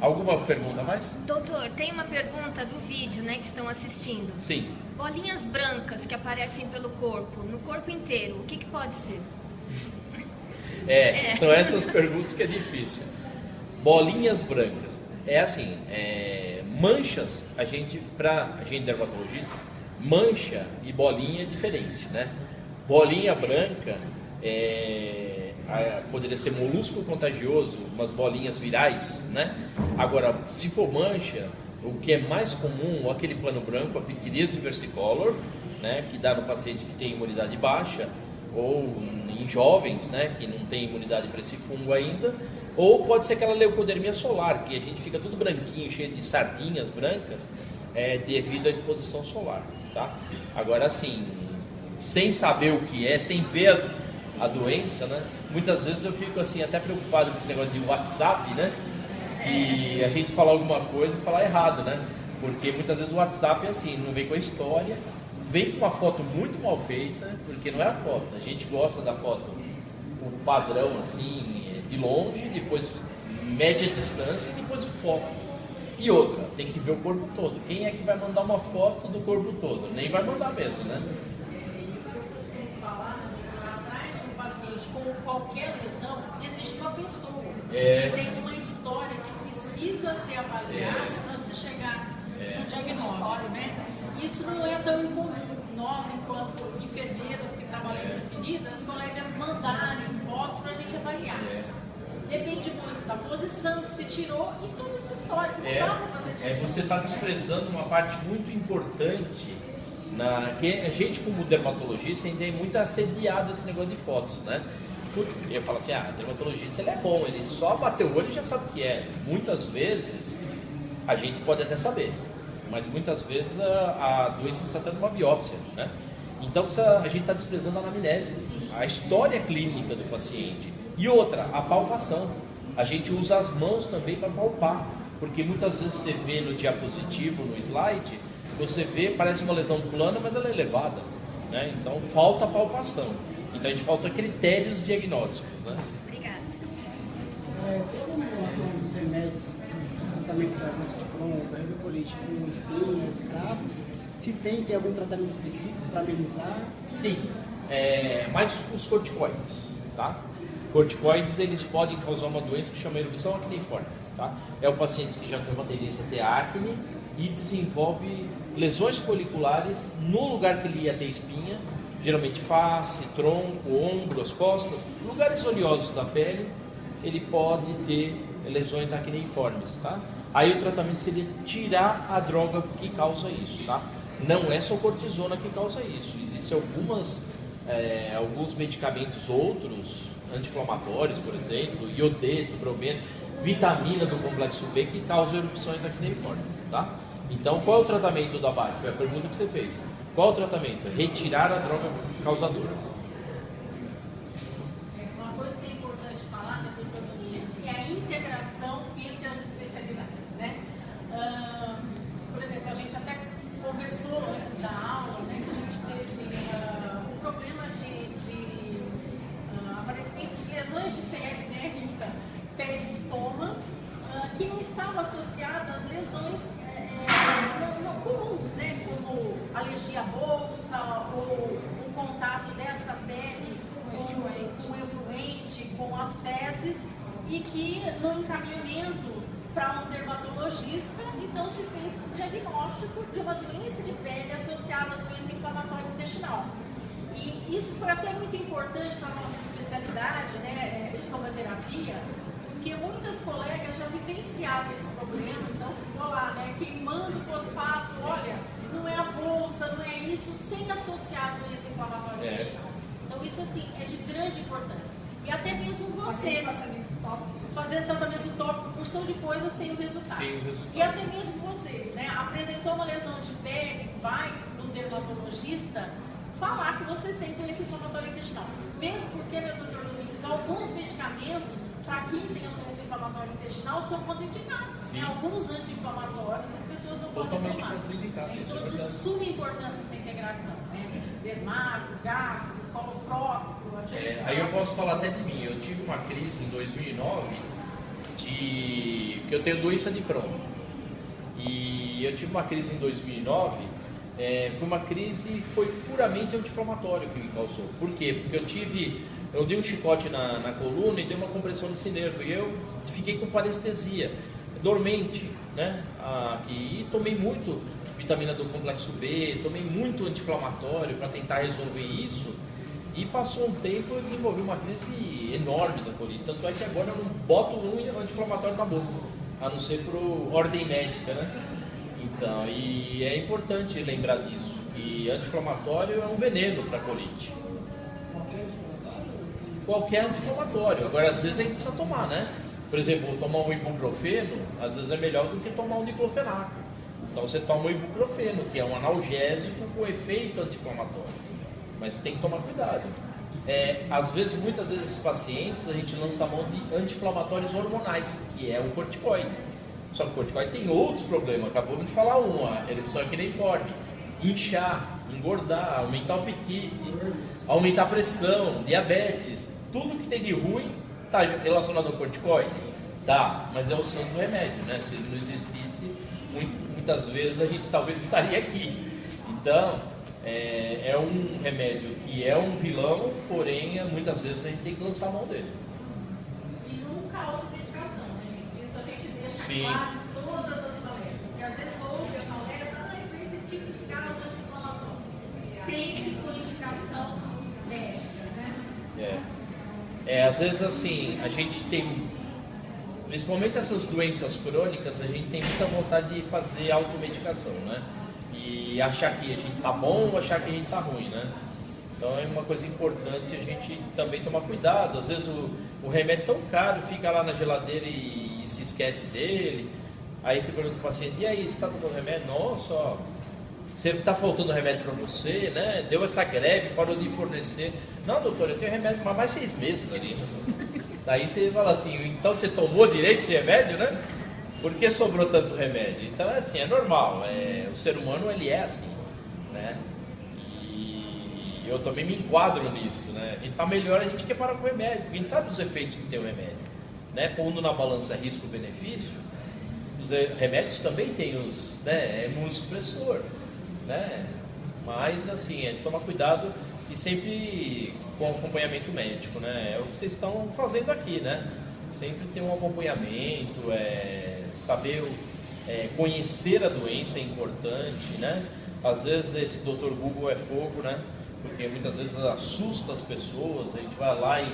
Alguma pergunta a mais? Doutor, tem uma pergunta do vídeo, né, que estão assistindo. Sim. Bolinhas brancas que aparecem pelo corpo, no corpo inteiro, o que pode ser? São essas perguntas que é difícil. Bolinhas brancas. É assim, manchas, pra gente dermatologista, mancha e bolinha é diferente, né? Bolinha branca poderia ser molusco contagioso, umas bolinhas virais, né? Agora, se for mancha, o que é mais comum, aquele pano branco, a pitiríase versicolor, né? Que dá no paciente que tem imunidade baixa, ou em jovens, né, que não tem imunidade para esse fungo ainda, ou pode ser aquela leucodermia solar, que a gente fica tudo branquinho, cheio de sardinhas brancas, devido à exposição solar, tá? Agora, assim, sem saber o que sem ver a doença, né, muitas vezes eu fico assim, até preocupado com esse negócio de WhatsApp, né, de a gente falar alguma coisa e falar errado, né, porque muitas vezes o WhatsApp é assim, não vem com a história, vem com uma foto muito mal feita, porque não é a foto. A gente gosta da foto, o padrão assim, de longe, depois média distância e depois foto. E outra, tem que ver o corpo todo. Quem é que vai mandar uma foto do corpo todo? Nem vai mandar mesmo, né? Atrás de um paciente com qualquer lesão, existe uma pessoa É. que tem uma história que precisa ser avaliada para você chegar no diagnóstico, né? Isso não é tão incomum. Nós, enquanto enfermeiras que trabalhamos de ferida, as colegas mandarem fotos para a gente avaliar. Depende muito da posição que se tirou e toda essa história. Não dá para fazer diferente. Você está desprezando uma parte muito importante, que a gente como dermatologista ainda é muito assediado esse negócio de fotos, né? Eu falo assim, dermatologista ele é bom, ele só bateu o olho e já sabe o que é. Muitas vezes a gente pode até saber, mas muitas vezes a doença precisa até de uma biópsia, né? Então a gente está desprezando a anamnese, a história clínica do paciente. E outra, a palpação. A gente usa as mãos também para palpar, porque muitas vezes você vê no diapositivo, no slide, você vê, parece uma lesão plana, mas ela é elevada, né? Então falta palpação. Então a gente falta critérios diagnósticos, né? Obrigada. Tem alguma relação dos remédios do tratamento da doença de Crohn, da retocolite com espinhas, cravos? Se tem algum tratamento específico para amenizar? Sim, mas os corticoides, tá? Corticoides, eles podem causar uma doença que chama erupção acneiforme, tá? É o paciente que já tem uma tendência a ter acne e desenvolve lesões foliculares no lugar que ele ia ter espinha, geralmente face, tronco, ombro, as costas, lugares oleosos da pele, ele pode ter lesões acneiformes, tá? Aí o tratamento seria tirar a droga que causa isso, tá? Não é só cortisona que causa isso, existem alguns medicamentos outros, anti-inflamatórios, por exemplo, iodeto, bromeno, vitamina do complexo B que causam erupções acneiformes, tá? Então, qual é o tratamento da base? Foi a pergunta que você fez. Qual é o tratamento? Retirar a droga causadora. Uma coisa que é importante falar, né, doutor Domingos, é a integração entre as especialidades, né? Por exemplo, a gente até conversou antes da aula, né, que a gente teve um problema de aparecimento de lesões de pele, né, Rita? Peristoma, que não estava associada às lesões não comuns, né, como alergia à bolsa ou um contato dessa pele com o efluente, com as fezes, e que no encaminhamento para um dermatologista, então se fez um diagnóstico de uma doença de pele associada à doença inflamatória intestinal. E isso foi até muito importante para a nossa especialidade, né, estomaterapia, porque muitas colegas já vivenciavam esse problema, então ficou lá, né, queimando fosfato, olha, não é a bolsa, não é isso, sem associar a doença inflamatória intestinal. Então isso, assim, é de grande importância. E até mesmo vocês fazendo tratamento tópico, porção de coisas sem o resultado. E até mesmo vocês, né, apresentou uma lesão de pele, vai no dermatologista falar que vocês têm doença inflamatória intestinal. Mesmo porque, né, doutor Domingos, alguns medicamentos, para quem tem uma doença inflamatória intestinal, são contraindicados. Né? Alguns anti-inflamatórios as pessoas não podem tomar. Então, de suma importância essa integração. Né? Dermato, gastro, coloprópico. Aí eu posso falar até de mim. Eu tive uma crise em 2009, que eu tenho doença de Crohn. E eu tive uma crise em 2009. Foi uma crise, foi puramente anti-inflamatório que me causou. Por quê? Porque eu dei um chicote na coluna e dei uma compressão nesse nervo. E eu fiquei com parestesia, dormente, né? E tomei muito vitamina do complexo B, tomei muito anti-inflamatório para tentar resolver isso. E passou um tempo, eu desenvolvi uma crise enorme da colite. Tanto é que agora eu não boto um anti-inflamatório na boca, a não ser por ordem médica, né? Então, e é importante lembrar disso, que anti-inflamatório é um veneno para a colite. Qualquer anti-inflamatório. Agora, às vezes a gente precisa tomar, né? Por exemplo, tomar um ibuprofeno, às vezes é melhor do que tomar um diclofenaco. Então, você toma o ibuprofeno, que é um analgésico com efeito anti-inflamatório. Mas tem que tomar cuidado. Muitas vezes, esses pacientes, a gente lança a mão de anti-inflamatórios hormonais, que é o corticoide. Só que o corticoide tem outros problemas, acabamos de falar a erupção equineiforme, inchar, engordar, aumentar o apetite, aumentar a pressão, diabetes, tudo que tem de ruim está relacionado ao corticoide? Tá, mas é o santo remédio, né? Se ele não existisse, muitas vezes a gente talvez não estaria aqui. Então, é um remédio que é um vilão, porém, muitas vezes a gente tem que lançar a mão dele. E nunca automedicação, né? Isso a gente deixa Sim. claro em todas as palestras. Porque às vezes ouve a palestra, eu tenho esse tipo de caso anti-inflamatório. Sempre com indicação médica, né? Às vezes assim, a gente tem, principalmente essas doenças crônicas, a gente tem muita vontade de fazer automedicação, né? E achar que a gente tá bom ou achar que a gente tá ruim, né? Então é uma coisa importante a gente também tomar cuidado. Às vezes o remédio é tão caro, fica lá na geladeira e se esquece dele. Aí você pergunta pro paciente, e aí, você está tomando remédio? Nossa, ó, você está faltando remédio para você, né? Deu essa greve, parou de fornecer. Não, doutor, eu tenho remédio para mais 6 meses ali. Daí você fala assim, então você tomou direito esse remédio, né? Por que sobrou tanto remédio? Então é assim, é normal. O ser humano, ele é assim, né? E eu também me enquadro nisso, né? A gente tá melhor, a gente quer parar com o remédio. Porque a gente sabe os efeitos que tem o remédio, né? Pondo na balança risco-benefício, os remédios também têm os, né? É imunossupressor, né? Mas assim, tomar cuidado e sempre com acompanhamento médico, né? É o que vocês estão fazendo aqui, né? Sempre ter um acompanhamento, saber conhecer a doença é importante, né? Às vezes esse Dr. Google é fogo, né? Porque muitas vezes assusta as pessoas, a gente vai lá e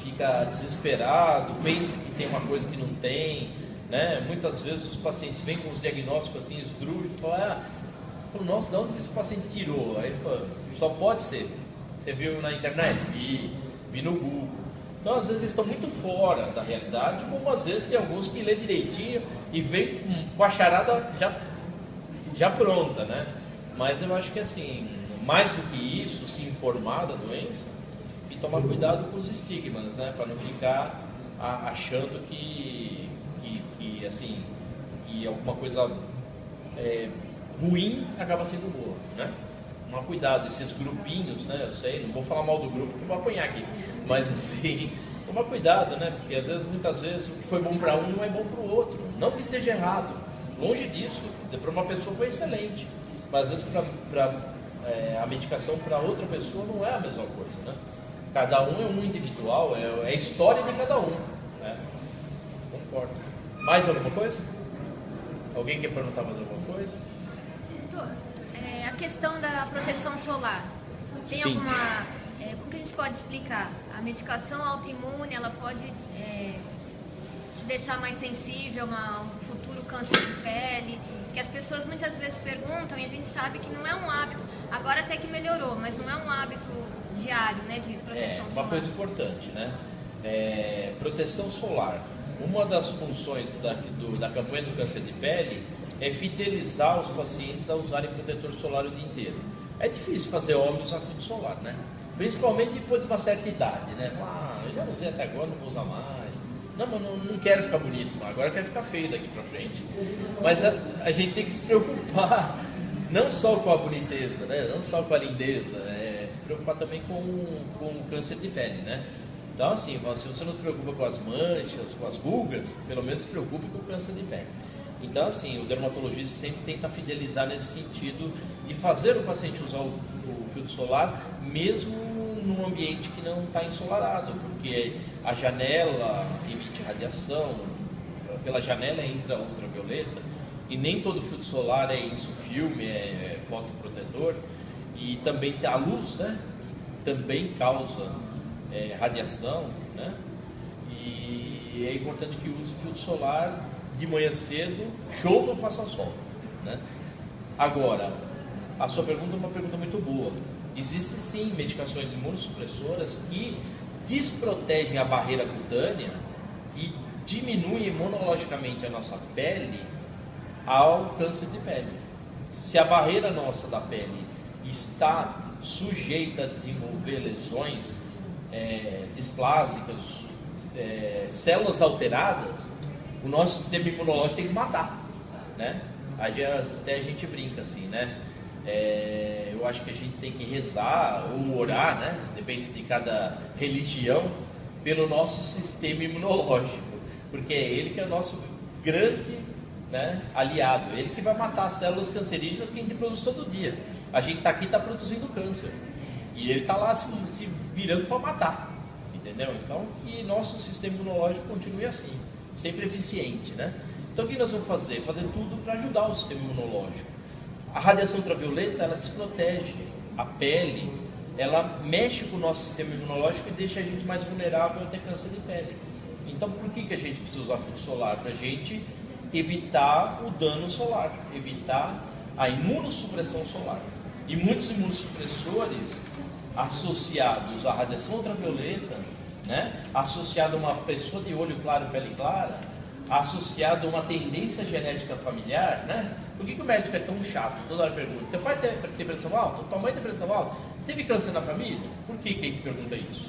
fica desesperado, pensa que tem uma coisa que não tem, né? Muitas vezes os pacientes vêm com os diagnósticos assim esdrúxulos, falam, nossa, de onde esse paciente tirou? Aí fala, só pode ser. Você viu na internet? Vi no Google. Então, às vezes, eles estão muito fora da realidade, como às vezes tem alguns que lê direitinho e vem com a charada já pronta, né? Mas eu acho que, assim, mais do que isso, se informar da doença e tomar cuidado com os estigmas, né? Para não ficar achando que alguma coisa ruim acaba sendo boa, né? Tomar cuidado, esses grupinhos, né? Eu sei, não vou falar mal do grupo porque vou apanhar aqui. Mas assim, tomar cuidado, né? Porque às vezes, muitas vezes, o que foi bom para um não é bom para o outro. Não que esteja errado, longe disso. Para uma pessoa foi excelente, mas às vezes para a medicação para outra pessoa não é a mesma coisa, né? Cada um é um individual, é a história de cada um, né? Concordo. Mais alguma coisa? Alguém quer perguntar mais alguma coisa? Doutor, a questão da proteção solar, tem Sim. alguma... como que a gente pode explicar? A medicação autoimune, ela pode te deixar mais sensível a um futuro câncer de pele? Que as pessoas muitas vezes perguntam e a gente sabe que não é um hábito, agora até que melhorou, mas não é um hábito diário, né, de proteção solar. Uma coisa importante, né? Proteção solar. Uma das funções da campanha do câncer de pele é fidelizar os pacientes a usarem protetor solar o dia inteiro. É difícil fazer homem usar filtro solar, né? Principalmente depois de uma certa idade, né? Eu já usei até agora, não vou usar mais. Não, mas não quero ficar bonito, agora eu quero ficar feio daqui pra frente. Mas a gente tem que se preocupar não só com a boniteza, né? Não só com a lindeza, se preocupar também com o câncer de pele, né? Então, assim, se você não se preocupa com as manchas, com as rugas, pelo menos se preocupe com o câncer de pele. Então, assim, o dermatologista sempre tenta fidelizar nesse sentido de fazer o paciente usar o filtro solar, mesmo num ambiente que não está ensolarado, porque a janela emite radiação, pela janela entra ultravioleta, e nem todo filtro solar é insufilme, é fotoprotetor, e também a luz, né, também causa radiação, né, e é importante que use filtro solar de manhã cedo, show não faça sol, né. Agora, a sua pergunta é uma pergunta muito boa. Existem sim medicações imunossupressoras que desprotegem a barreira cutânea e diminuem imunologicamente a nossa pele ao câncer de pele. Se a barreira nossa da pele está sujeita a desenvolver lesões displásicas, células alteradas, o nosso sistema imunológico tem que matar, né? Até a gente brinca assim, né? Eu acho que a gente tem que rezar ou orar, né? Depende de cada religião, pelo nosso sistema imunológico, porque é ele que é o nosso grande, né, aliado, ele que vai matar as células cancerígenas que a gente produz todo dia. A gente está aqui, está produzindo câncer, e ele está lá se virando para matar, entendeu? Então, que nosso sistema imunológico continue assim, sempre eficiente, né? Então, o que nós vamos fazer? Fazer tudo para ajudar o sistema imunológico. A radiação ultravioleta, ela desprotege a pele, ela mexe com o nosso sistema imunológico e deixa a gente mais vulnerável a ter câncer de pele. Então, por que a gente precisa usar filtro solar? Para a gente evitar o dano solar, evitar a imunossupressão solar. E muitos imunossupressores associados à radiação ultravioleta, né, associado a uma pessoa de olho claro, pele clara, associado a uma tendência genética familiar, né? Por que o médico é tão chato? Toda hora pergunta: teu pai tem pressão alta? Tua mãe tem pressão alta? Teve câncer na família? Por que a gente pergunta isso?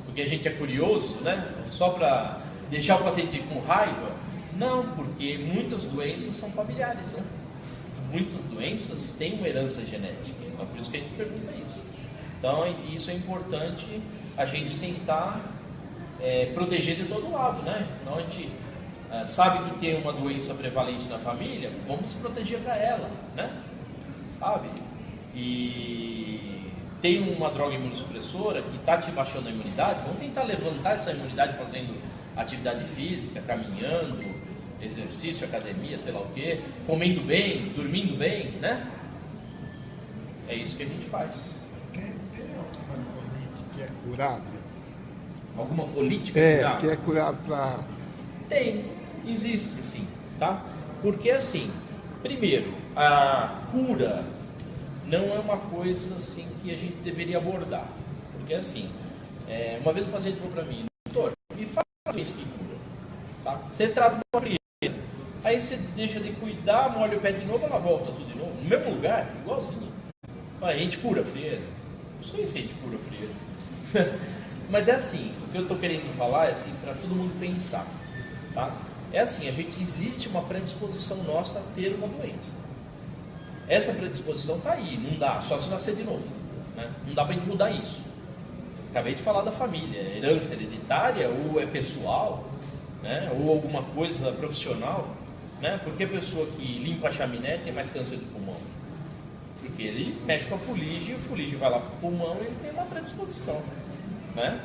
Porque a gente é curioso, né? Só para deixar o paciente com raiva? Não, porque muitas doenças são familiares, né? Muitas doenças têm uma herança genética, então por isso que a gente pergunta isso. Então isso é importante a gente tentar proteger de todo lado, né? Então a gente sabe que tem uma doença prevalente na família, vamos se proteger para ela, né? Sabe? E tem uma droga imunossupressora que está te baixando a imunidade, vamos tentar levantar essa imunidade fazendo atividade física, caminhando, exercício, academia, sei lá o quê, comendo bem, dormindo bem, né? É isso que a gente faz. Tem alguma colite que é curada? Alguma política curada? Que é curada para... Tem, existe sim, tá? Porque assim, primeiro, a cura não é uma coisa assim que a gente deveria abordar. Porque assim, uma vez o paciente falou para mim: doutor, me fala uma doença que cura, tá? Você trata uma frieira, aí você deixa de cuidar, molha o pé de novo, ela volta tudo de novo, no mesmo lugar, igualzinho. A gente cura a frieira? Não sei se a gente cura a frieira. Mas é assim, o que eu estou querendo falar é assim, para todo mundo pensar, tá? É assim, existe uma predisposição nossa a ter uma doença. Essa predisposição está aí, não dá, só se nascer de novo, né? Não dá para a gente mudar isso. Acabei de falar da família, herança hereditária ou é pessoal, né? Ou alguma coisa profissional, né? Porque a pessoa que limpa a chaminé tem mais câncer do pulmão. Por quê? Porque ele mexe com a fuligem, e o fuligem vai lá para o pulmão e ele tem uma predisposição, né?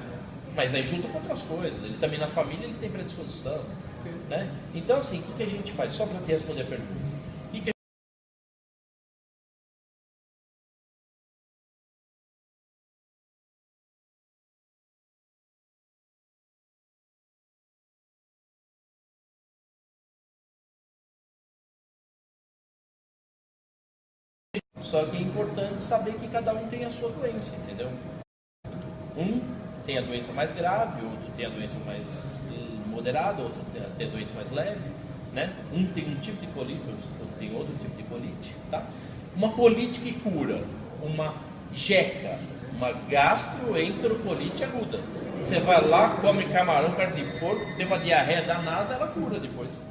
Mas aí junto com outras coisas, ele também na família ele tem predisposição, né? Então assim, o que a gente faz? Só para te responder a pergunta. Só que é importante saber que cada um tem a sua doença, entendeu? Um tem a doença mais grave, outro tem a doença mais moderada, outro tem a doença mais leve, né? Um tem um tipo de colite, outro tem outro tipo de colite, tá? Uma colite que cura, uma jeca, uma gastroenterocolite aguda. Você vai lá, come camarão, carne de porco, tem uma diarreia danada, ela cura depois.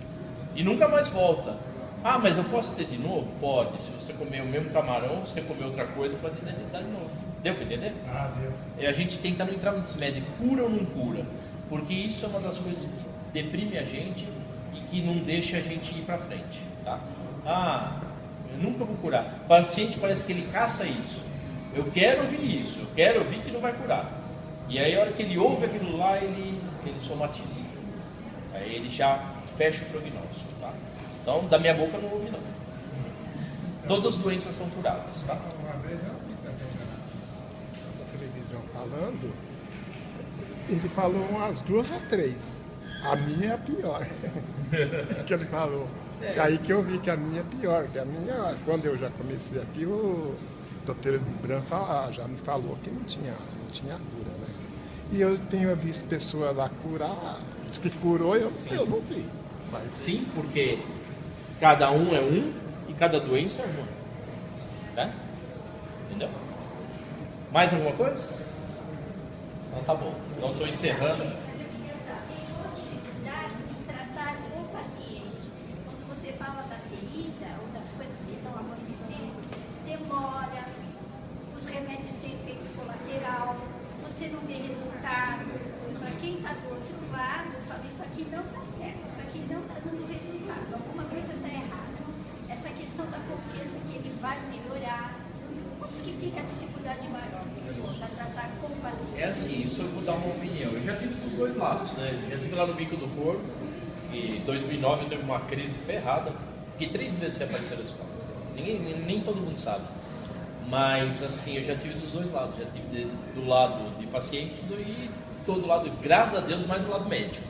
E nunca mais volta. Ah, mas eu posso ter de novo? Pode. Se você comer o mesmo camarão, se você comer outra coisa, pode dar de novo. Deu para entender? Ah, Deus. E a gente tenta não entrar nesse médio, cura ou não cura? Porque isso é uma das coisas que deprime a gente e que não deixa a gente ir para frente, tá? Ah, eu nunca vou curar. O paciente parece que ele caça isso. Eu quero ouvir isso, eu quero ouvir que não vai curar. E aí a hora que ele ouve aquilo lá, ele somatiza. Aí ele já fecha o prognóstico, tá? Então, da minha boca eu não ouvi não. Todas as doenças são curáveis, tá? Uma vez eu vi também na televisão falando, ele falou umas 2 ou 3. A minha é a pior. Que ele falou. Aí que eu vi que a minha é pior. Que a minha, quando eu já comecei aqui, o doutor de Branco já me falou que não tinha cura, né? E eu tenho visto pessoas lá curar, os que curou eu não vi. Mas... Sim, porque cada um é um e cada doença é uma. Tá? Entendeu? Mais alguma coisa? Então tá bom. Então estou encerrando. Mas eu queria saber qual a dificuldade de tratar o paciente. Quando você fala da ferida ou das coisas que estão acontecendo, demora, os remédios têm efeito colateral, você não vê resultado. Para quem está do outro lado, fala, isso aqui não está certo, isso aqui não está dando resultado, alguma coisa está errada. Essa questão da confiança que ele vai melhorar, onde que fica a dificuldade maior para tratar com o paciente? É assim, isso eu vou dar uma opinião. Eu já tive dos dois lados, né? Já tive lá no Bico do Corvo, e em 2009 eu tive uma crise ferrada, fiquei 3 meses sem aparecer na escola. Nem todo mundo sabe. Mas assim, eu já tive dos dois lados. Já tive do lado de paciente e todo lado, graças a Deus, mais do lado médico,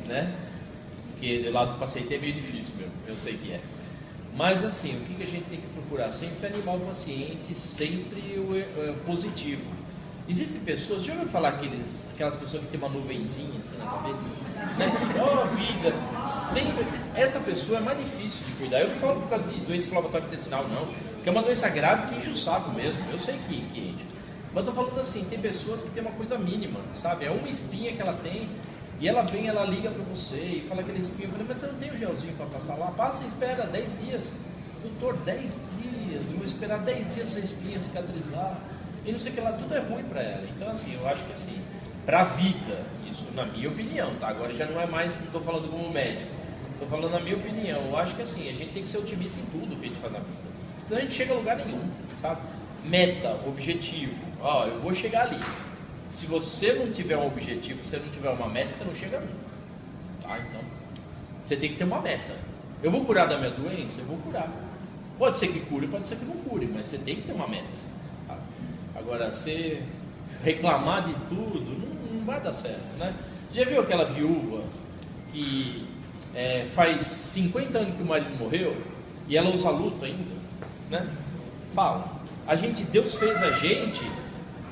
né? Porque do lado do paciente é meio difícil mesmo, eu sei que é. Mas assim, o que a gente tem que procurar? Sempre animar o paciente, sempre o positivo. Existem pessoas, já ouviu falar aquelas pessoas que tem uma nuvenzinha assim na cabeça? Né? Oh, vida! Sempre. Essa pessoa é mais difícil de cuidar. Eu não falo por causa de doença inflamatória intestinal, não. Porque é uma doença grave que enche o saco mesmo. Eu sei que enche. Mas eu tô falando assim, tem pessoas que tem uma coisa mínima, sabe? É uma espinha que ela tem e ela vem, ela liga para você e fala aquela espinha. Eu falei, mas você não tem o gelzinho para passar lá? Passa e espera 10 dias. Doutor, 10 dias, vou esperar 10 dias essa espinha cicatrizar. E não sei o que lá, tudo é ruim para ela. Então assim, eu acho que assim, para a vida, isso na minha opinião, tá? Agora já não é mais, não estou falando como médico. Estou falando na minha opinião. Eu acho que assim, a gente tem que ser otimista em tudo que a gente faz na vida. Senão a gente chega a lugar nenhum, sabe? Meta, objetivo. Ó, eu vou chegar ali. Se você não tiver um objetivo, se você não tiver uma meta, você não chega nunca. Tá? Então, você tem que ter uma meta. Eu vou curar da minha doença? Eu vou curar. Pode ser que cure, pode ser que não cure, mas você tem que ter uma meta. Sabe? Agora, você reclamar de tudo, não vai dar certo, né? Já viu aquela viúva que faz 50 anos que o marido morreu e ela usa luto ainda, né? Fala.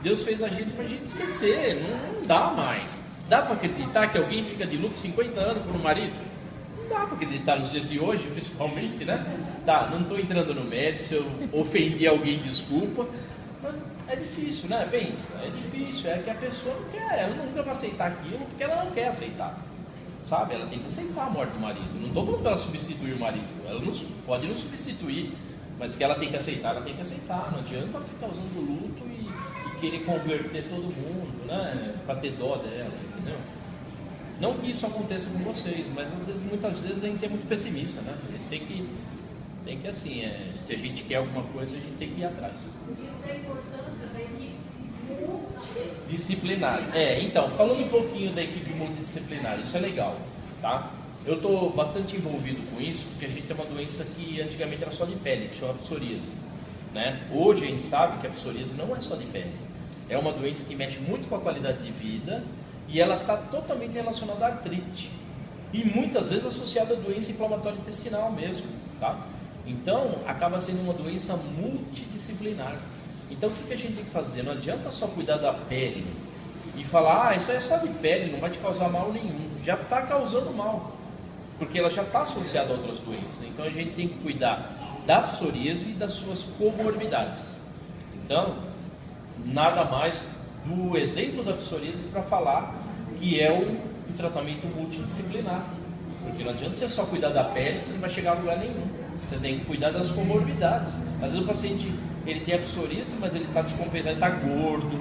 Deus fez a gente pra gente esquecer, não dá mais. Dá para acreditar que alguém fica de luto 50 anos por um marido? Não dá para acreditar nos dias de hoje, principalmente, né? Tá, não estou entrando no mérito, se eu ofendi alguém, desculpa, mas é difícil, né? Pensa, é difícil, é que a pessoa não quer, ela nunca vai aceitar aquilo porque ela não quer aceitar, sabe? Ela tem que aceitar a morte do marido. Não estou falando para ela substituir o marido, ela não pode não substituir, mas que ela tem que aceitar, ela tem que aceitar. Não adianta ficar usando o luto e querer converter todo mundo, né? Para ter dó dela, entendeu? Não que isso aconteça com vocês, mas muitas vezes a gente é muito pessimista, né? A gente tem que Tem que assim, se a gente quer alguma coisa, a gente tem que ir atrás. Isso é a importância da equipe multidisciplinar. Então, falando um pouquinho da equipe multidisciplinar, isso é legal, tá? Eu estou bastante envolvido com isso, porque a gente tem uma doença que antigamente era só de pele, que chama psoríase, né? Hoje a gente sabe que a psoríase não é só de pele. É uma doença que mexe muito com a qualidade de vida e ela está totalmente relacionada à artrite. E muitas vezes associada à doença inflamatória intestinal mesmo, tá? Então, acaba sendo uma doença multidisciplinar. Então, o que a gente tem que fazer? Não adianta só cuidar da pele e falar, isso é só de pele, não vai te causar mal nenhum. Já está causando mal, porque ela já está associada a outras doenças. Então, a gente tem que cuidar da psoríase e das suas comorbidades. Então, nada mais do exemplo da psoríase para falar que é um tratamento multidisciplinar. Porque não adianta você só cuidar da pele, você não vai chegar a lugar nenhum. Você tem que cuidar das comorbidades. Às vezes o paciente ele tem a psoríase, mas ele está descompensado, ele está gordo,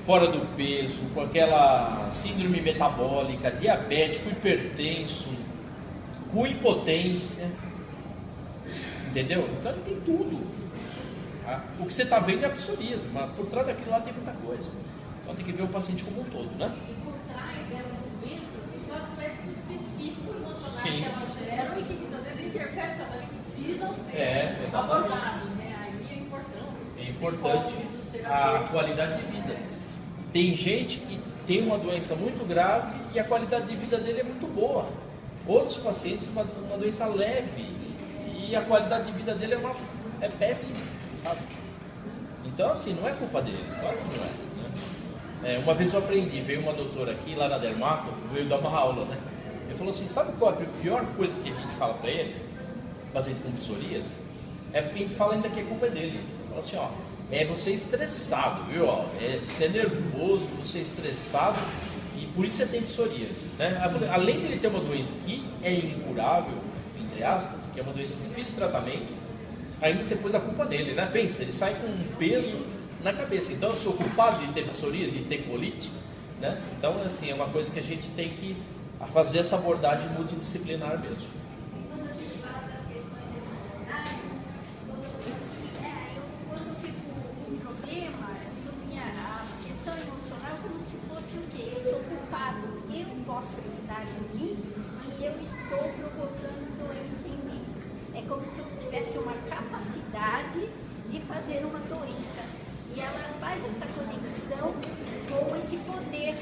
fora do peso, com aquela síndrome metabólica, diabético, hipertenso, com impotência. Entendeu? Então ele tem tudo. Tá? O que você está vendo é a psoríase, mas por trás daquilo lá tem muita coisa. Então tem que ver o paciente como um todo, né? E por trás dessas doenças, os aspectos específicos emocionais que elas geram e que muitas vezes interferem também, precisam ser abordados, né? Aí é importante. É importante a qualidade de vida. Tem gente que tem uma doença muito grave e a qualidade de vida dele é muito boa. Outros pacientes, uma doença leve e a qualidade de vida dele é péssima, sabe? Então, assim, não é culpa dele, claro que não é. Uma vez eu aprendi, veio uma doutora aqui, lá na Dermato, veio dar uma aula, né? Ele falou assim, sabe qual é a pior coisa que a gente fala para ele, paciente com psoríase? É porque a gente fala ainda que a culpa é dele. Fala assim, ó, é você estressado, viu? Ó, você é nervoso, você é estressado e por isso você tem psoríase, né? Além dele ter uma doença que é incurável, entre aspas, que é uma doença difícil de tratamento, ainda você pôs a culpa nele, né? Pensa, ele sai com um peso na cabeça. Então eu sou culpado de ter psoríase, de ter colite, né? Então, assim, é uma coisa que a gente tem que fazer essa abordagem multidisciplinar mesmo. Quando a gente fala das questões emocionais, quando eu fico com um problema, a questão emocional é como se fosse o quê? Eu sou culpado, eu posso cuidar de mim e eu estou provocando doença em mim. É como se eu tivesse uma capacidade de fazer uma doença. E ela faz essa conexão com esse poder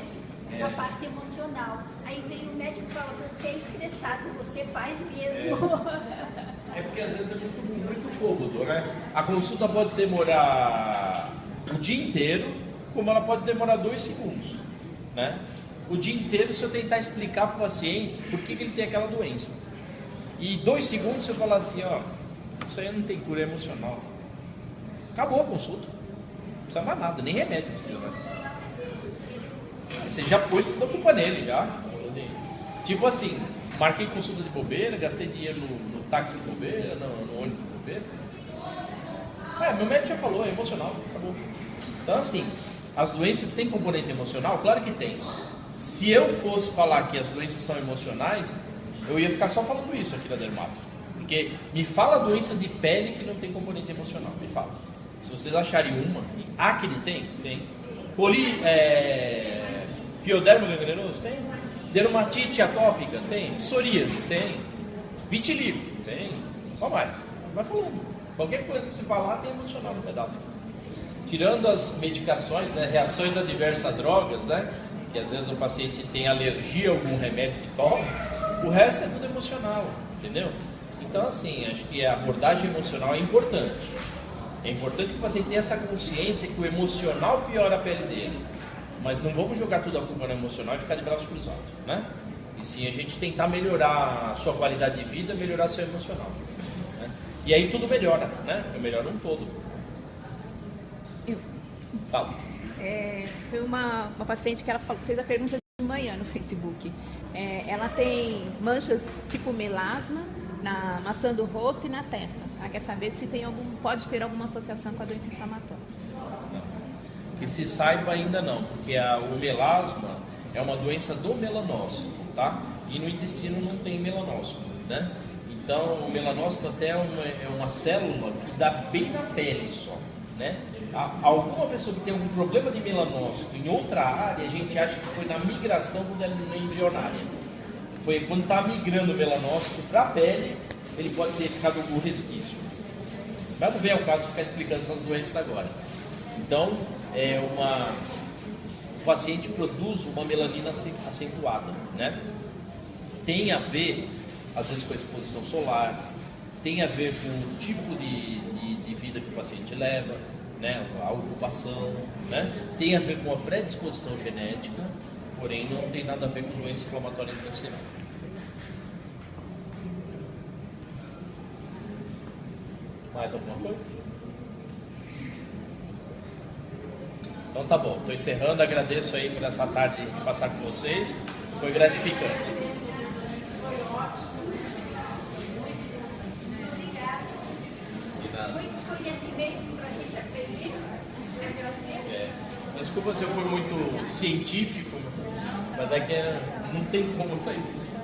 da parte emocional. Aí vem o médico e fala, você é estressado, você faz mesmo. É porque às vezes é muito cômodo, né? A consulta pode demorar o dia inteiro, como ela pode demorar 2 segundos, né? O dia inteiro se eu tentar explicar para o paciente por que ele tem aquela doença. E 2 segundos se eu falar assim, ó, isso aí não tem cura emocional. Acabou a consulta. Não precisa mais nada, nem remédio precisa mais. Você já pôs toda a culpa nele, já. Tipo assim, marquei consulta de bobeira, gastei dinheiro no táxi de bobeira, no ônibus de bobeira. Meu médico já falou, é emocional, acabou. Então assim, as doenças têm componente emocional? Claro que tem. Se eu fosse falar que as doenças são emocionais, eu ia ficar só falando isso aqui na Dermato. Porque me fala a doença de pele que não tem componente emocional, me fala. Se vocês acharem uma, acne tem? Tem. Pioderma gangrenoso? Tem. Dermatite atópica? Tem. Psoríase? Tem. Vitiligo? Tem. Qual mais? Vai falando. Qualquer coisa que você falar tem emocional no pedaço. Tirando as medicações, né, reações adversas a drogas, né, que às vezes o paciente tem alergia a algum remédio que toma, o resto é tudo emocional, entendeu? Então, assim, acho que a abordagem emocional é importante. É importante que o paciente tenha essa consciência que o emocional piora a pele dele. Mas não vamos jogar tudo a culpa no emocional e ficar de braços cruzados, né? E sim a gente tentar melhorar a sua qualidade de vida, melhorar seu emocional, né? E aí tudo melhora, né? Melhora um todo. Fala. Foi uma paciente que ela fez a pergunta de manhã no Facebook. Ela tem manchas tipo melasma na maçã do rosto e na testa. Ela quer saber se pode ter alguma associação com a doença inflamatória. Que se saiba ainda não, porque o melasma é uma doença do melanócito, tá? E no intestino não tem melanócito, né? Então, o melanócito até é uma célula que dá bem na pele só, né? Alguma pessoa que tem algum problema de melanócito em outra área, a gente acha que foi na migração quando ela é embrionária. Foi quando está migrando o melanócito para a pele, ele pode ter ficado algum resquício. Mas não vem ao caso ficar explicando essas doenças agora. Então, o paciente produz uma melanina acentuada, né? Tem a ver, às vezes, com a exposição solar, tem a ver com o tipo de vida que o paciente leva, né? A ocupação, né? Tem a ver com a predisposição genética, porém não tem nada a ver com doença inflamatória intestinal. Mais alguma coisa? Então tá bom, estou encerrando, agradeço aí por essa tarde de passar com vocês, foi gratificante. Muitos conhecimentos para a gente aprender. Desculpa se eu for muito científico, mas é que não tem como sair disso.